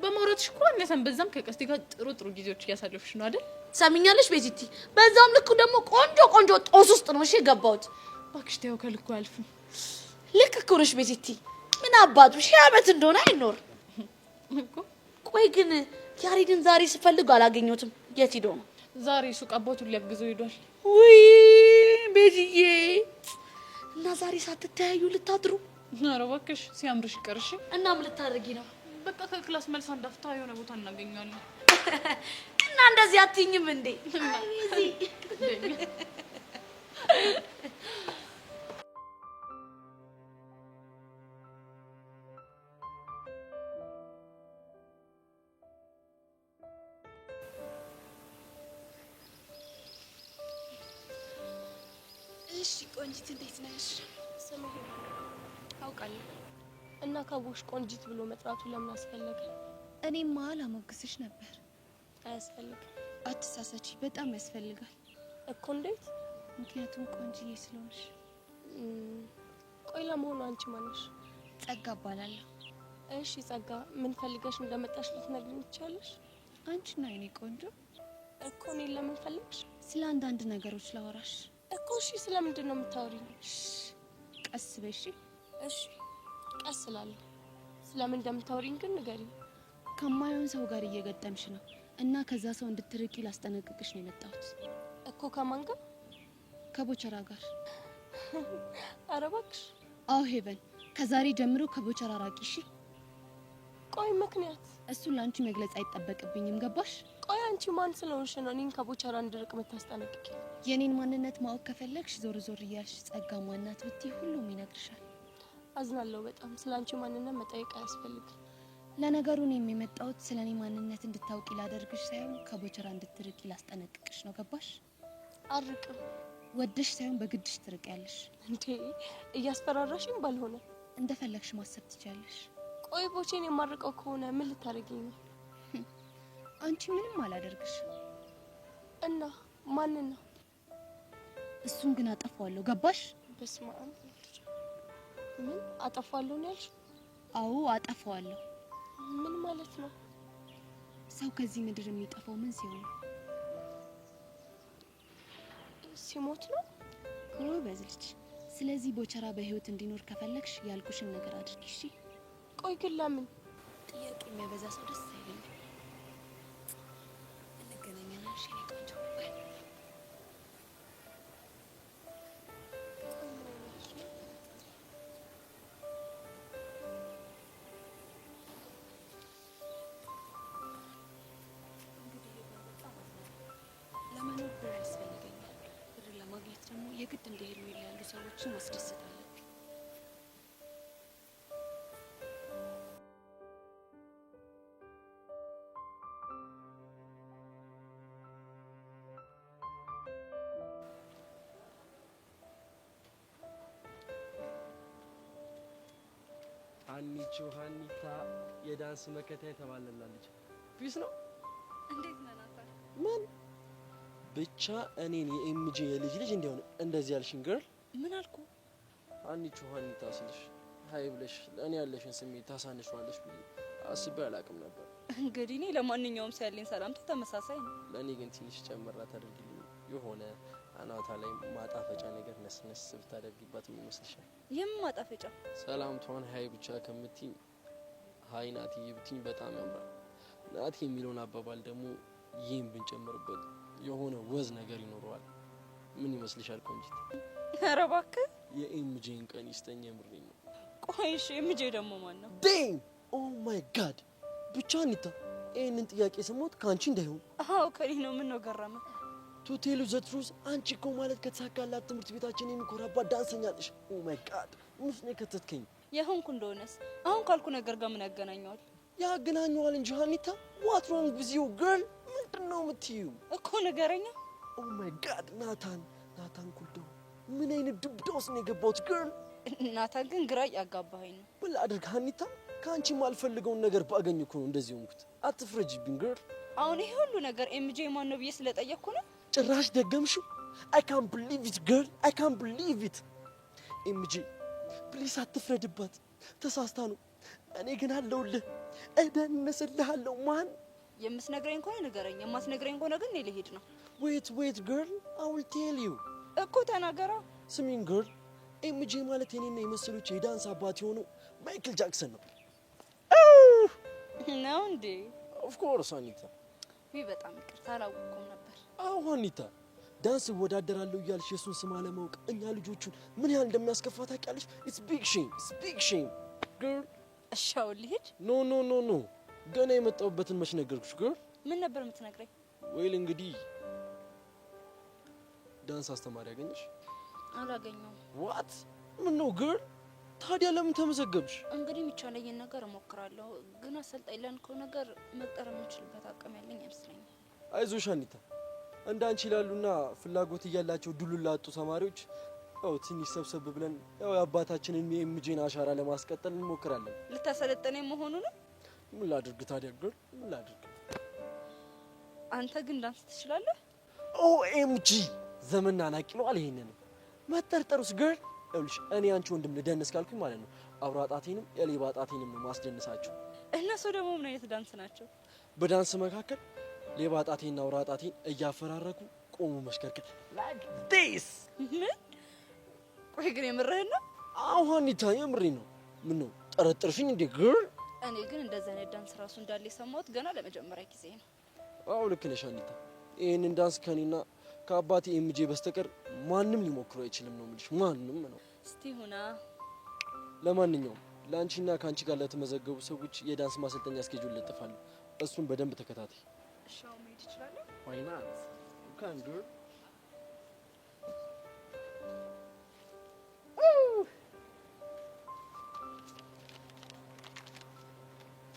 Speaker 4: በማውራትሽ እኮ እነሰን በዛም ከቀስቴ ጋር ጥሩ ጊዜዎች እያሳለፍሽ ነው አይደል
Speaker 2: ሰሚኛለሽ ቤዚቲ በዛም ልኩ ደግሞ ቆንጆ ጦስ ውስጥ ነው እሺ ገባሁት
Speaker 4: ባክሽ ተይው ከልኩ አያልፍም
Speaker 2: ልክ እኮ ነሽ ቤዚቲ ምን አባቱ ሺህ ዓመት እንደሆነ አይኖር
Speaker 4: እኮ
Speaker 2: ቆይ ግን ያሬድን ዛሬ ስፈልግ አላገኘሁትም የት ሄዶ ነው
Speaker 4: ዛሬ ሱቅ አባቱን ሊያግዘው ሄዷል
Speaker 2: ውይ ቤዚዬ እና ዛሬ ሳትተያዩ ልታድሩ
Speaker 4: ኧረ እባክሽ ሲያምርሽ ይቀርሽ
Speaker 2: እና ምን ልታደርጊ ነው
Speaker 4: በቃ ከክላስ መልስ አንዳፍታ የሆነ ቦታ እናገኛለን
Speaker 2: እና እንደዚህ አትይኝም እንዴ
Speaker 9: እሺ ቆንጂት እንዴት ነሽ?
Speaker 7: ስምህ አውቃለሁ እና ካቦሽ ቆንጂት ብሎ መጥራቱ ለምን አስፈለገ?
Speaker 9: እኔማ ላሞግስሽ ነበር።
Speaker 7: አያስፈልግም።
Speaker 9: አትሳሳቺ፣ በጣም ያስፈልጋል
Speaker 7: እኮ። እንዴት?
Speaker 9: ምክንያቱም ቆንጂዬ ስለሆንሽ።
Speaker 7: ቆይ ለመሆኑ አንቺ ማነሽ?
Speaker 9: ጸጋ እባላለሁ።
Speaker 7: እሺ ጸጋ፣ ምን ፈልገሽ እንደመጣሽ ልትነግሪኝ ትችያለሽ?
Speaker 9: አንቺና የኔ ቆንጆ
Speaker 7: እኮ እኔን ለምን ፈለግሽ?
Speaker 9: ስለ አንዳንድ ነገሮች ላወራሽ
Speaker 7: እኮ። እሺ ስለምንድን ነው የምታወሪኝ?
Speaker 9: ቀስ በይ እሺ።
Speaker 7: እሺ ቀስ እላለሁ። ስለምን እንደምታወሪኝ ግን ንገሪኝ።
Speaker 9: ከማይሆን ሰው ጋር እየገጠምሽ ነው እና ከዛ ሰው እንድትርቂ ላስጠነቅቅሽ ነው የመጣሁት።
Speaker 7: እኮ ከማን ጋር?
Speaker 9: ከቦቸራ ጋር።
Speaker 7: ኧረ እባክሽ።
Speaker 9: አዎ ሄቨን፣ ከዛሬ ጀምሮ ከቦቸራ ራቂ እሺ።
Speaker 7: ቆይ ምክንያት?
Speaker 9: እሱን ለአንቺ መግለጽ አይጠበቅብኝም ገባሽ?
Speaker 7: ቆይ አንቺ ማን ስለሆንሽ ነው እኔን ከቦቸራ እንድርቅ የምታስጠነቅቂ?
Speaker 9: የኔን ማንነት ማወቅ ከፈለግሽ ዞር እያልሽ ጸጋ ማናት ብትይ ሁሉም ይነግርሻል።
Speaker 7: አዝናለሁ በጣም። ስለ አንቺ ማንነት መጠየቅ አያስፈልግም።
Speaker 9: ለነገሩ እኔም የመጣሁት ስለ እኔ ማንነት እንድታውቂ ላደርግሽ ሳይሆን ከቦቸራ እንድትርቂ ላስጠነቅቅሽ ነው ገባሽ?
Speaker 7: አርቅም።
Speaker 9: ወደሽ ሳይሆን በግድሽ ትርቂያለሽ።
Speaker 7: እንዴ እያስፈራራሽኝ ባልሆነ
Speaker 9: እንደፈለግሽ ማሰብ ትችያለሽ።
Speaker 7: ቆይ ቦቼን የማርቀው ከሆነ ምን ልታደርጊኝ ነው?
Speaker 9: አንቺ ምንም አላደርግሽ።
Speaker 7: እና ማንን ነው?
Speaker 9: እሱን ግን አጠፋዋለሁ ገባሽ?
Speaker 7: በስመ አብ። ምን አጠፋለሁ ነው ያልሽ?
Speaker 9: አዎ አጠፋዋለሁ።
Speaker 7: ምን ማለት ነው?
Speaker 9: ሰው ከዚህ ምድር የሚጠፋው ምን ሲሆን?
Speaker 7: ሲሞት ነው።
Speaker 9: ጎበዝ ልጅ። ስለዚህ ቦቸራ በህይወት እንዲኖር ከፈለግሽ ያልኩሽን ነገር አድርጊ እሺ።
Speaker 7: ቆይ ግን ለምን?
Speaker 9: ጥያቄ የሚያበዛ ሰው ደስ አይለኝም። እንገናኛለን እሺ የኔ ቆንጆ። ለመኖር ብር ያስፈልገኛል። ብር ለማግኘት ደግሞ የግድ እንደ ሄርሜላ ያሉ ሰዎችን ማስደሰት አለብኝ።
Speaker 8: ሀኒቾ ሀኒታ የዳንስ መከታ የተባለላለች ፒስ ነው።
Speaker 9: እንዴት ነህ ናታን?
Speaker 8: ምን ብቻ እኔን የኤምጂ የልጅ እንዲሆን እንደዚህ ያልሽኝ ገርል
Speaker 9: ምን አልኩ?
Speaker 8: ሀኒቾ ሀኒታ ስልሽ ሀይ ብለሽ ለእኔ ያለሽን ስሜት ታሳንሿለሽ ብዬ አስቤ አላቅም ነበር።
Speaker 10: እንግዲህ እኔ ለማንኛውም ሰው ያለኝ ሰላምታ ተመሳሳይ ነው።
Speaker 8: ለእኔ ግን ትንሽ ጨምራ ታደርግልኝ የሆነ አናቷ ላይ ማጣፈጫ ነገር ነስነስ ብታደርጊባት ምን ይመስልሻል?
Speaker 10: ይህም ማጣፈጫ
Speaker 8: ሰላምቷን ሀይ ብቻ ከምትኝ ሀይ ናቲ ብትኝ በጣም ያምራል። ናቲ የሚለውን አባባል ደግሞ ይህን ብንጨምርበት የሆነ ወዝ ነገር ይኖረዋል። ምን ይመስልሻል ቆንጂት?
Speaker 10: ኧረ እባክህ
Speaker 8: የኤምጄን ቀን ይስጠኝ የምሬን ነው።
Speaker 10: ቆይ እሺ ኤምጄ ደግሞ ማን ነው?
Speaker 8: ዴም ኦ ማይ ጋድ። ብቻ አኒታ ይህንን ጥያቄ ስሞት ከአንቺ እንዳይሆን።
Speaker 10: አዎ ከኔ ነው። ምን ነው ገረመ?
Speaker 8: ቱ ቴል ዩ ዘ ትሩዝ አንቺ እኮ ማለት ከተሳካላት ትምህርት ቤታችን የሚኮራባት ዳንሰኛ ነሽ። ኦ ማይ ጋድ ሙስ ነው ከተትከኝ።
Speaker 10: የሆንኩ እንደሆነስ አሁን ካልኩ ነገር ጋር ምን ያገናኘዋል?
Speaker 8: ያገናኘዋል እንጂ ሀኒታ ዋት ሮንግ ዊዝ ዩ ገርል? ምንድነው የምትይው
Speaker 10: እኮ ንገረኛ።
Speaker 8: ኦ ማይ ጋድ ናታን ኩልዶ ምን አይነት ዱብዳ ውስጥ ነው የገባሁት ገርል?
Speaker 10: ናታን ግን ግራ ያጋባኸኝ ነው።
Speaker 8: ምን ላድርግ ሀኒታ? ከአንቺ የማልፈልገውን ነገር ባገኝ እኮ ነው እንደዚህ ሆንኩት። አትፍረጂብኝ ግርል።
Speaker 10: አሁን ይሄ ሁሉ ነገር ኤምጄ ማን ነው ብዬ ስለጠየቅኩ ነው?
Speaker 8: ጭራሽ ደገምሽው። I can't believe it girl. I can't believe it. ኤምጄ ፕሊስ አትፍረድባት። ተሳስታ ነው። እኔ ግን አለሁልህ፣ እደንስልሃለሁ። ማን
Speaker 10: የምትነግረኝ ከሆነ ንገረኝ፣ የማትነግረኝ ከሆነ ግን እኔ ልሄድ ነው።
Speaker 8: wait girl, I will tell you
Speaker 10: እኮ ተናገራ።
Speaker 8: ስሚኝ girl፣ ኤምጄ ማለት የኔና የመሰሎች የዳንስ አባት የሆነው ማይክል ጃክሰን ነው።
Speaker 10: ነው እንዴ?
Speaker 8: of course አኒታ።
Speaker 10: ወይ በጣም ይቅርታ አላወቅኩም ነበር።
Speaker 8: አዎ አኒታ፣ ዳንስ ወዳደራለሁ እያልሽ የሱን ስም አለማወቅ እኛ ልጆቹን ምን ያህል እንደሚያስከፋ ታውቂያለሽ? it's big shame girl።
Speaker 10: እሺ አሁን ልሄድ?
Speaker 8: ኖ ገና የመጣሁበትን መች ነገርኩሽ girl?
Speaker 10: ምን ነበር የምትነግረኝ?
Speaker 8: ወይል እንግዲህ ዳንስ አስተማሪ ያገኘሽ?
Speaker 10: አላገኘሁም።
Speaker 8: what ምን ነው girl? ታዲያ ለምን ተመዘገብሽ?
Speaker 10: እንግዲህ የሚቻለኝን ነገር እሞክራለሁ፣ ግን አሰልጣኝ ላልከው ነገር መቅጠር የምችልበት አቅም ያለኝ አይመስለኝም።
Speaker 8: አይዞሽ አኒታ፣ እንዳንቺ ይላሉና ፍላጎት እያላቸው ድሉን ላጡ ተማሪዎች ያው ትንሽ ሰብሰብ ብለን ያው የአባታችንን የኤምጄን አሻራ ለማስቀጠል እንሞክራለን።
Speaker 10: ልታሰለጥነኝ መሆኑ ነው?
Speaker 8: ምን ላድርግ ታዲያ girl? ምን ላድርግ?
Speaker 10: አንተ ግን ዳንስ ትችላለህ?
Speaker 8: ኦኤምጂ ዘመን ናቂ ነው አለ። ይሄንን መጠርጠሩስ girl? ይኸውልሽ እኔ አንቺ ወንድም ልደንስ ካልኩኝ ማለት ነው አብራ ጣቴንም የሌባ ጣቴንም ነው ማስደንሳቸው።
Speaker 10: እነሱ ደግሞ ምን አይነት ዳንስ ናቸው?
Speaker 8: በዳንስ መካከል ሌባ ጣቴና አብራ ጣቴን እያፈራረኩ ቆሙ መሽከርከር like this።
Speaker 10: ቆይ ግን የምርህን ነው?
Speaker 8: አዎ አኒታ የምሬን ነው። ምን ነው ጠረጠርሽኝ እንዴ girl?
Speaker 10: እኔ ግን እንደዛ አይነት ዳንስ ራሱ እንዳለ የሰማሁት ገና ለመጀመሪያ ጊዜ ነው።
Speaker 8: አዎ ልክ ነሽ አኒታ። ይሄንን ዳንስ ከኔና ከአባቴ ኤምጄ በስተቀር ማንም ሊሞክረው አይችልም ነው የምልሽ። ማንም ነው።
Speaker 10: እስቲ ሁና።
Speaker 8: ለማንኛውም ለአንቺና ከአንቺ ጋር ለተመዘገቡ ሰዎች የዳንስ ማሰልጠኛ እስኬጁል ለጥፋለሁ። እሱን በደንብ ተከታታይ።
Speaker 10: እሺ አሁን መሄድ እችላለሁ?
Speaker 8: why not you can girl።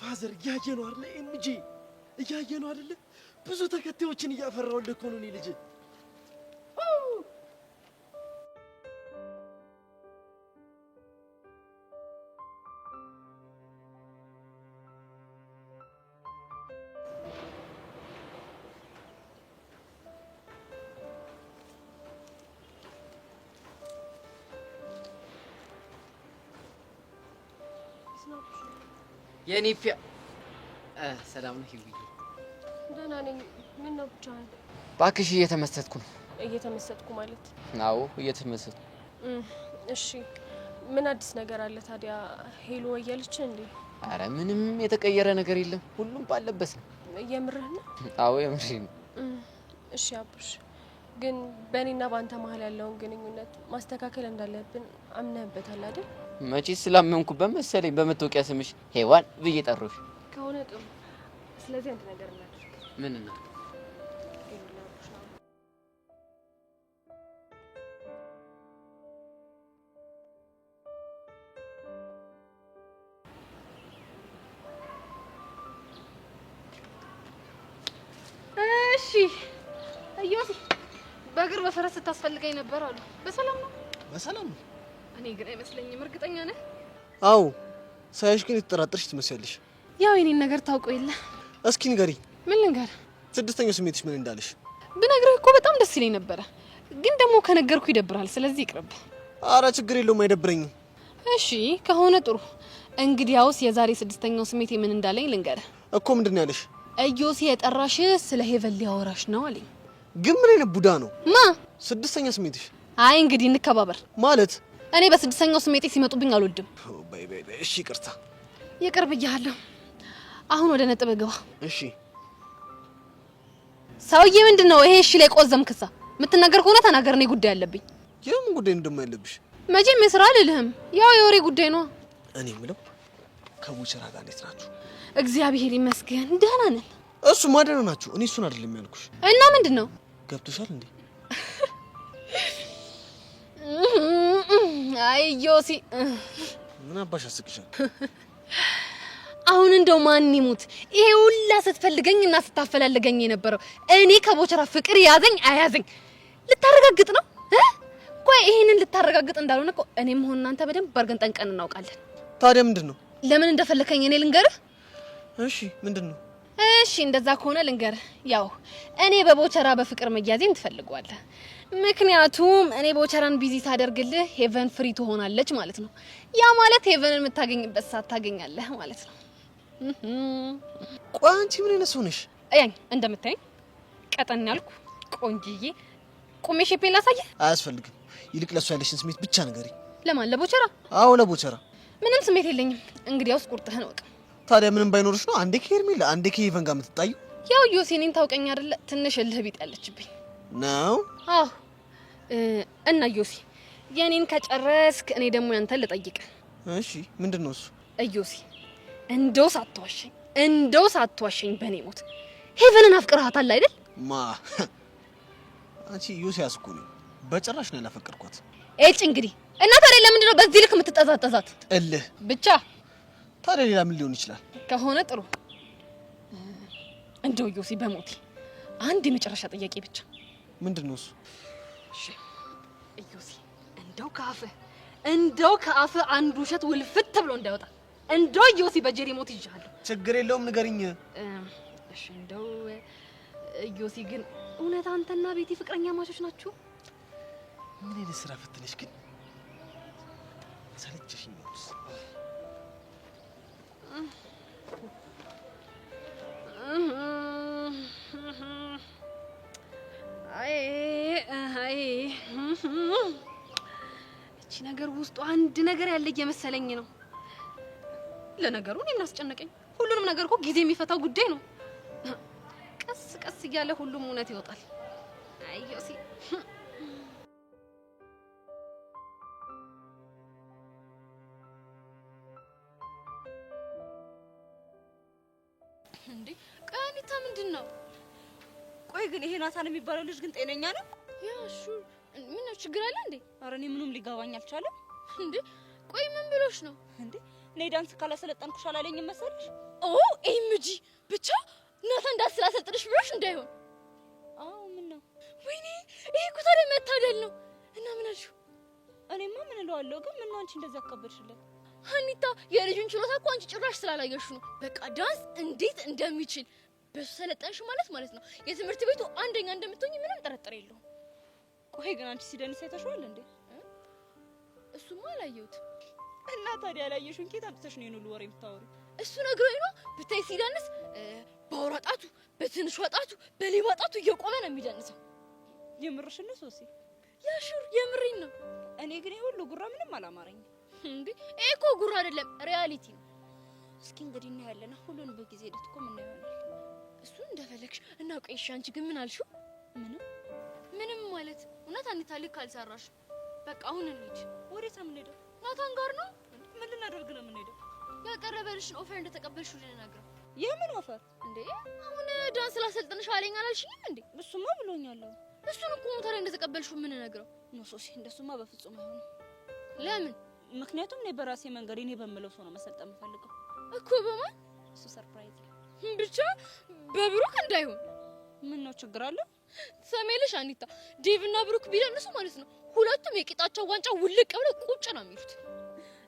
Speaker 8: ፋዘር እያየ ነው አይደል? ኤምጄ እያየ ነው አይደል? ብዙ ተከታዮችን እያፈራሁልህ እኮ ነው እኔ ልጅ።
Speaker 6: የኒፊያ ሰላም ነው ሂዊ?
Speaker 7: ደህና ነኝ። ምን ነው ብቻህን?
Speaker 6: ባክሽ እየተመሰጥኩ ነው።
Speaker 7: እየተመሰጥኩ ማለት?
Speaker 6: አዎ እየተመሰጥኩ።
Speaker 7: እሺ ምን አዲስ ነገር አለ ታዲያ? ሄሎ ወየልች እንዴ?
Speaker 6: አረ ምንም የተቀየረ ነገር የለም፣ ሁሉም ባለበት ነው።
Speaker 7: የምርህ ነው?
Speaker 6: አዎ የምሬን ነው።
Speaker 7: እሺ አብርሽ፣ ግን በእኔና በአንተ መሀል ያለውን ግንኙነት ማስተካከል እንዳለብን አምነህበታል አይደል?
Speaker 6: መቼ ስላመንኩበት መሰለኝ በመታወቂያ ስምሽ ሄዋን ብዬ ጠሩሽ።
Speaker 7: ከሆነ ጥሩ። ስለዚህ አንድ ነገር እናድርግ።
Speaker 6: ምን እናድርግ?
Speaker 9: እሺ አዩሲ፣ በእግር በፈረስ ስታስፈልገኝ ነበር አሉ። በሰላም ነው?
Speaker 11: በሰላም ነው።
Speaker 9: እኔ ግን አይመስለኝም። እርግጠኛ ነህ?
Speaker 11: አዎ፣ ሳይሽ ግን የተጠራጠርሽ ትመስያለሽ።
Speaker 9: ያው የኔን ነገር ታውቀው የለ።
Speaker 11: እስኪ ንገሪ።
Speaker 9: ምን ልንገር?
Speaker 11: ስድስተኛው ስሜትሽ ምን እንዳለሽ?
Speaker 9: ብነግርህ እኮ በጣም ደስ ይለኝ ነበረ፣ ግን ደግሞ ከነገርኩ ይደብራል። ስለዚህ ይቅርብ።
Speaker 11: አረ ችግር የለውም፣ አይደብረኝም።
Speaker 9: እሺ ከሆነ ጥሩ። እንግዲያውስ የዛሬ ስድስተኛው ስሜት ምን እንዳለኝ ልንገርህ
Speaker 11: እኮ። ምንድን ነው ያለሽ?
Speaker 9: እዮሲ የጠራሽ ስለ ሄቨን ሊያወራሽ ነው አለኝ።
Speaker 11: ግን ምን አይነት ቡዳ ነው?
Speaker 9: ማ
Speaker 11: ስድስተኛ ስሜትሽ?
Speaker 9: አይ እንግዲህ እንከባበር
Speaker 11: ማለት
Speaker 9: እኔ በስድስተኛው ስሜቴ ሲመጡብኝ አልወድም።
Speaker 11: በይ በይ በይ፣ እሺ ይቅርታ።
Speaker 9: ይቅር ብያለሁ። አሁን ወደ ነጥብ ግባ።
Speaker 11: እሺ
Speaker 9: ሰውዬ፣ ምንድነው ይሄ? እሺ ላይ ቆዘምክሳ። የምትናገር ከሆነ ተናገር፣ እኔ ጉዳይ አለብኝ።
Speaker 11: የምን ጉዳይ እንደማ ያለብሽ?
Speaker 9: መቼም የስራ አልልህም፣ ያው የወሬ ጉዳይ ነው።
Speaker 11: እኔ የምለው ከቡቸራ ጋር እንዴት ናችሁ?
Speaker 9: እግዚአብሔር ይመስገን ደህና ነን።
Speaker 11: እሱ ማደና ናችሁ። እኔ እሱን አይደለም ያልኩሽ።
Speaker 9: እና ምንድነው?
Speaker 11: ገብቶሻል እንዴ?
Speaker 9: አይ ዮሲ፣
Speaker 11: ምን አባሽ አስቅሻል?
Speaker 9: አሁን እንደው ማን ይሙት ይሄ ሁላ ስትፈልገኝና ስታፈላልገኝ የነበረው እኔ ከቦቸራ ፍቅር ያዘኝ አያዘኝ ልታረጋግጥ ነው? ቆይ ይሄንን ልታረጋግጥ እንዳልሆነ እኮ እኔም ሆነ አንተ በደንብ አድርገን ጠንቀን እናውቃለን።
Speaker 11: ታዲያ ምንድነው?
Speaker 9: ለምን እንደፈለከኝ እኔ ልንገርህ?
Speaker 11: እሺ ምንድነው?
Speaker 9: እሺ እንደዛ ከሆነ ልንገርህ። ያው እኔ በቦቸራ በፍቅር መያዜን ትፈልጓለህ። ምክንያቱም እኔ ቦቸራን ቢዚ ሳደርግልህ ሄቨን ፍሪ ትሆናለች ማለት ነው። ያ ማለት ሄቨንን የምታገኝበት ሰዓት ታገኛለህ ማለት ነው።
Speaker 11: ቆይ አንቺ ምን አይነት ሰው ነሽ?
Speaker 9: አያኝ እንደምታየኝ ቀጠን ያልኩ ቆንጂዬ ቁሜ ሼፔን ላሳየህ?
Speaker 11: አያስፈልግም። ይልቅ ለሱ ያለሽን ስሜት ብቻ ንገሪኝ።
Speaker 9: ለማን? ለቦቸራ?
Speaker 11: አዎ ለቦቸራ።
Speaker 9: ምንም ስሜት የለኝም። እንግዲያውስ ቁርጥህን ወቅ።
Speaker 11: ታዲያ ምንም ባይኖርሽ ነው አንዴ ከሄርሜላ አንዴ ከሄቨን ጋር የምትጣዩ?
Speaker 9: ያው ዮሴኔን ታውቀኝ አይደለ? ትንሽ እልህ ቢጥ ያለችብኝ
Speaker 11: ነው።
Speaker 9: አዎ እና ዮሲ የኔን ከጨረስክ እኔ ደግሞ ያንተን ልጠይቅ።
Speaker 11: እሺ ምንድነው እሱ?
Speaker 9: ዮሲ እንደው ሳትዋሸኝ በኔ ሞት ሄቨንን አፍቅርሃታል አይደል?
Speaker 11: ማ አንቺ ዮሲ አስኩኝ በጭራሽ ነው ያላፈቀርኳት።
Speaker 9: እጭ እንግዲህ እና ታዲያ ለምንድን ነው በዚህ ልክ የምትጠዛጠዛት?
Speaker 11: እልህ
Speaker 9: ብቻ።
Speaker 11: ታዲያ ሌላ ምን ሊሆን ይችላል?
Speaker 9: ከሆነ ጥሩ። እንደው ዮሲ በሞቴ አንድ የመጨረሻ ጥያቄ ብቻ።
Speaker 11: ምንድነው እሱ?
Speaker 9: እሺ ዮሲ እንደው ከአፍህ አንድ ውሸት ውልፍት ብሎ እንዳይወጣ እንደው ዮሲ በጀሪ ሞት ይዣለሁ።
Speaker 11: ችግር የለውም ንገሪኝ።
Speaker 9: እሺ እንደው ዮሲ ግን እውነት አንተና ቤቲ ፍቅረኛ ማቾች ናችሁ?
Speaker 11: ምን አይነት ስራ ፈትነሽ ግን ሰለቸሽኝ ነው።
Speaker 9: እቺ ነገር ውስጡ አንድ ነገር ያለ እየመሰለኝ ነው። ለነገሩ እኔ ምን አስጨነቀኝ? ሁሉንም ነገር እኮ ጊዜ የሚፈታው ጉዳይ ነው። ቀስ ቀስ እያለ ሁሉም እውነት ይወጣል። አይ ዮሲ
Speaker 10: እንዴ ቀኒታ ምንድነው? ቆይ ግን ይሄ ናታን የሚባለው ልጅ ግን ጤነኛ ነው?
Speaker 9: ያሹ ምን ነው ችግር አለ እንዴ?
Speaker 10: ኧረ እኔ ምንም ሊገባኝ አልቻለም።
Speaker 9: እንዴ ቆይ ምን ብሎሽ ነው
Speaker 10: እንዴ? እኔ ዳንስ ካላሰለጠንኩሽ አላለኝም መሰለሽ?
Speaker 9: ኦ ኤምጂ ብቻ ናታን ዳንስ ስላሰለጥንሽ ብሎሽ እንዳይሆን።
Speaker 10: አዎ ምን ነው?
Speaker 9: ወይኔ ይሄ እኮ ታዲያ መታደል ነው። እና ምን አልሽው?
Speaker 10: እኔማ ምን እለዋለሁ ግን ምን ነው አንቺ እንደዚህ አከበድሽለት?
Speaker 9: ሀኒታ የልጁን ችሎታ እኮ አንቺ ጭራሽ ስላላየሽ ነው። በቃ ዳንስ እንዴት እንደሚችል በሱ ሰለጠንሽ ማለት ነው። የትምህርት ቤቱ አንደኛ እንደምትሆኚ ምንም ጥርጥር የለውም።
Speaker 10: ቆይ ግን አንቺ ሲደንስ አይተሽዋል እንዴ?
Speaker 9: እሱማ አላየሁት።
Speaker 10: እና ታዲያ ያላየሽውን ኬት አምጥተሽ ነው የኑሉ ወሬ የምታወሪው?
Speaker 9: እሱ ነግሮኝ ነው። ብታይ ሲደንስ በአውራ ጣቱ፣ በትንሿ ጣቱ፣ በሌባ ጣቱ እየቆመ ነው የሚደንሰው።
Speaker 10: የምርሽን ነው ሶሲ?
Speaker 9: ያሹር የምሬን ነው።
Speaker 10: እኔ ግን ይሄ ሁሉ ጉራ ምንም አላማረኝም።
Speaker 9: እንዴ ይሄ እኮ ጉራ አይደለም ሪያሊቲ ነው።
Speaker 10: እስኪ እንግዲህ እናያለን። ሁሉንም በጊዜ ሂደት እኮ ምን ይሆናል?
Speaker 9: እሱን እንደፈለግሽ እና ቆይ እሺ አንቺ ግን ምን አልሽው? ምንም ማለት እውነት አንተ ልክ አልሰራሽ። በቃ አሁን እንሂድ።
Speaker 10: ወዴት ነው የምንሄደው?
Speaker 9: ናታን ጋር ነው።
Speaker 10: ምን ልናደርግ ነው የምንሄደው?
Speaker 9: ያቀረበልሽን ኦፈር እንደተቀበልሽው ልነግረው።
Speaker 10: የምን ኦፈር
Speaker 9: እንዴ? አሁን ዳንስ ላሰልጥንሽ አለኝ አላልሽኝም እንዴ?
Speaker 10: እሱማ ብሎኛል።
Speaker 9: እሱን እኮ ታዲያ እንደተቀበልሽው ምን ነግረው
Speaker 10: ነው? ሶሲ እንደሱማ በፍጹም አይሆንም።
Speaker 9: ለምን?
Speaker 10: ምክንያቱም እኔ በራሴ መንገድ እኔ በምለው ሰው ነው መሰልጠን የምፈልገው
Speaker 9: እኮ። በማን?
Speaker 10: እሱ ሰርፕራይዝ
Speaker 9: ብቻ በብሩክ እንዳይሆን።
Speaker 10: ምን ነው ችግር አለ?
Speaker 9: ሰሜልሽ አኒታ ዴቭ እና ብሩክ ቢደንሱ ማለት ነው ሁለቱም የቂጣቸው ዋንጫ ውልቅ ብለው ቁጭ ነው የሚሉት።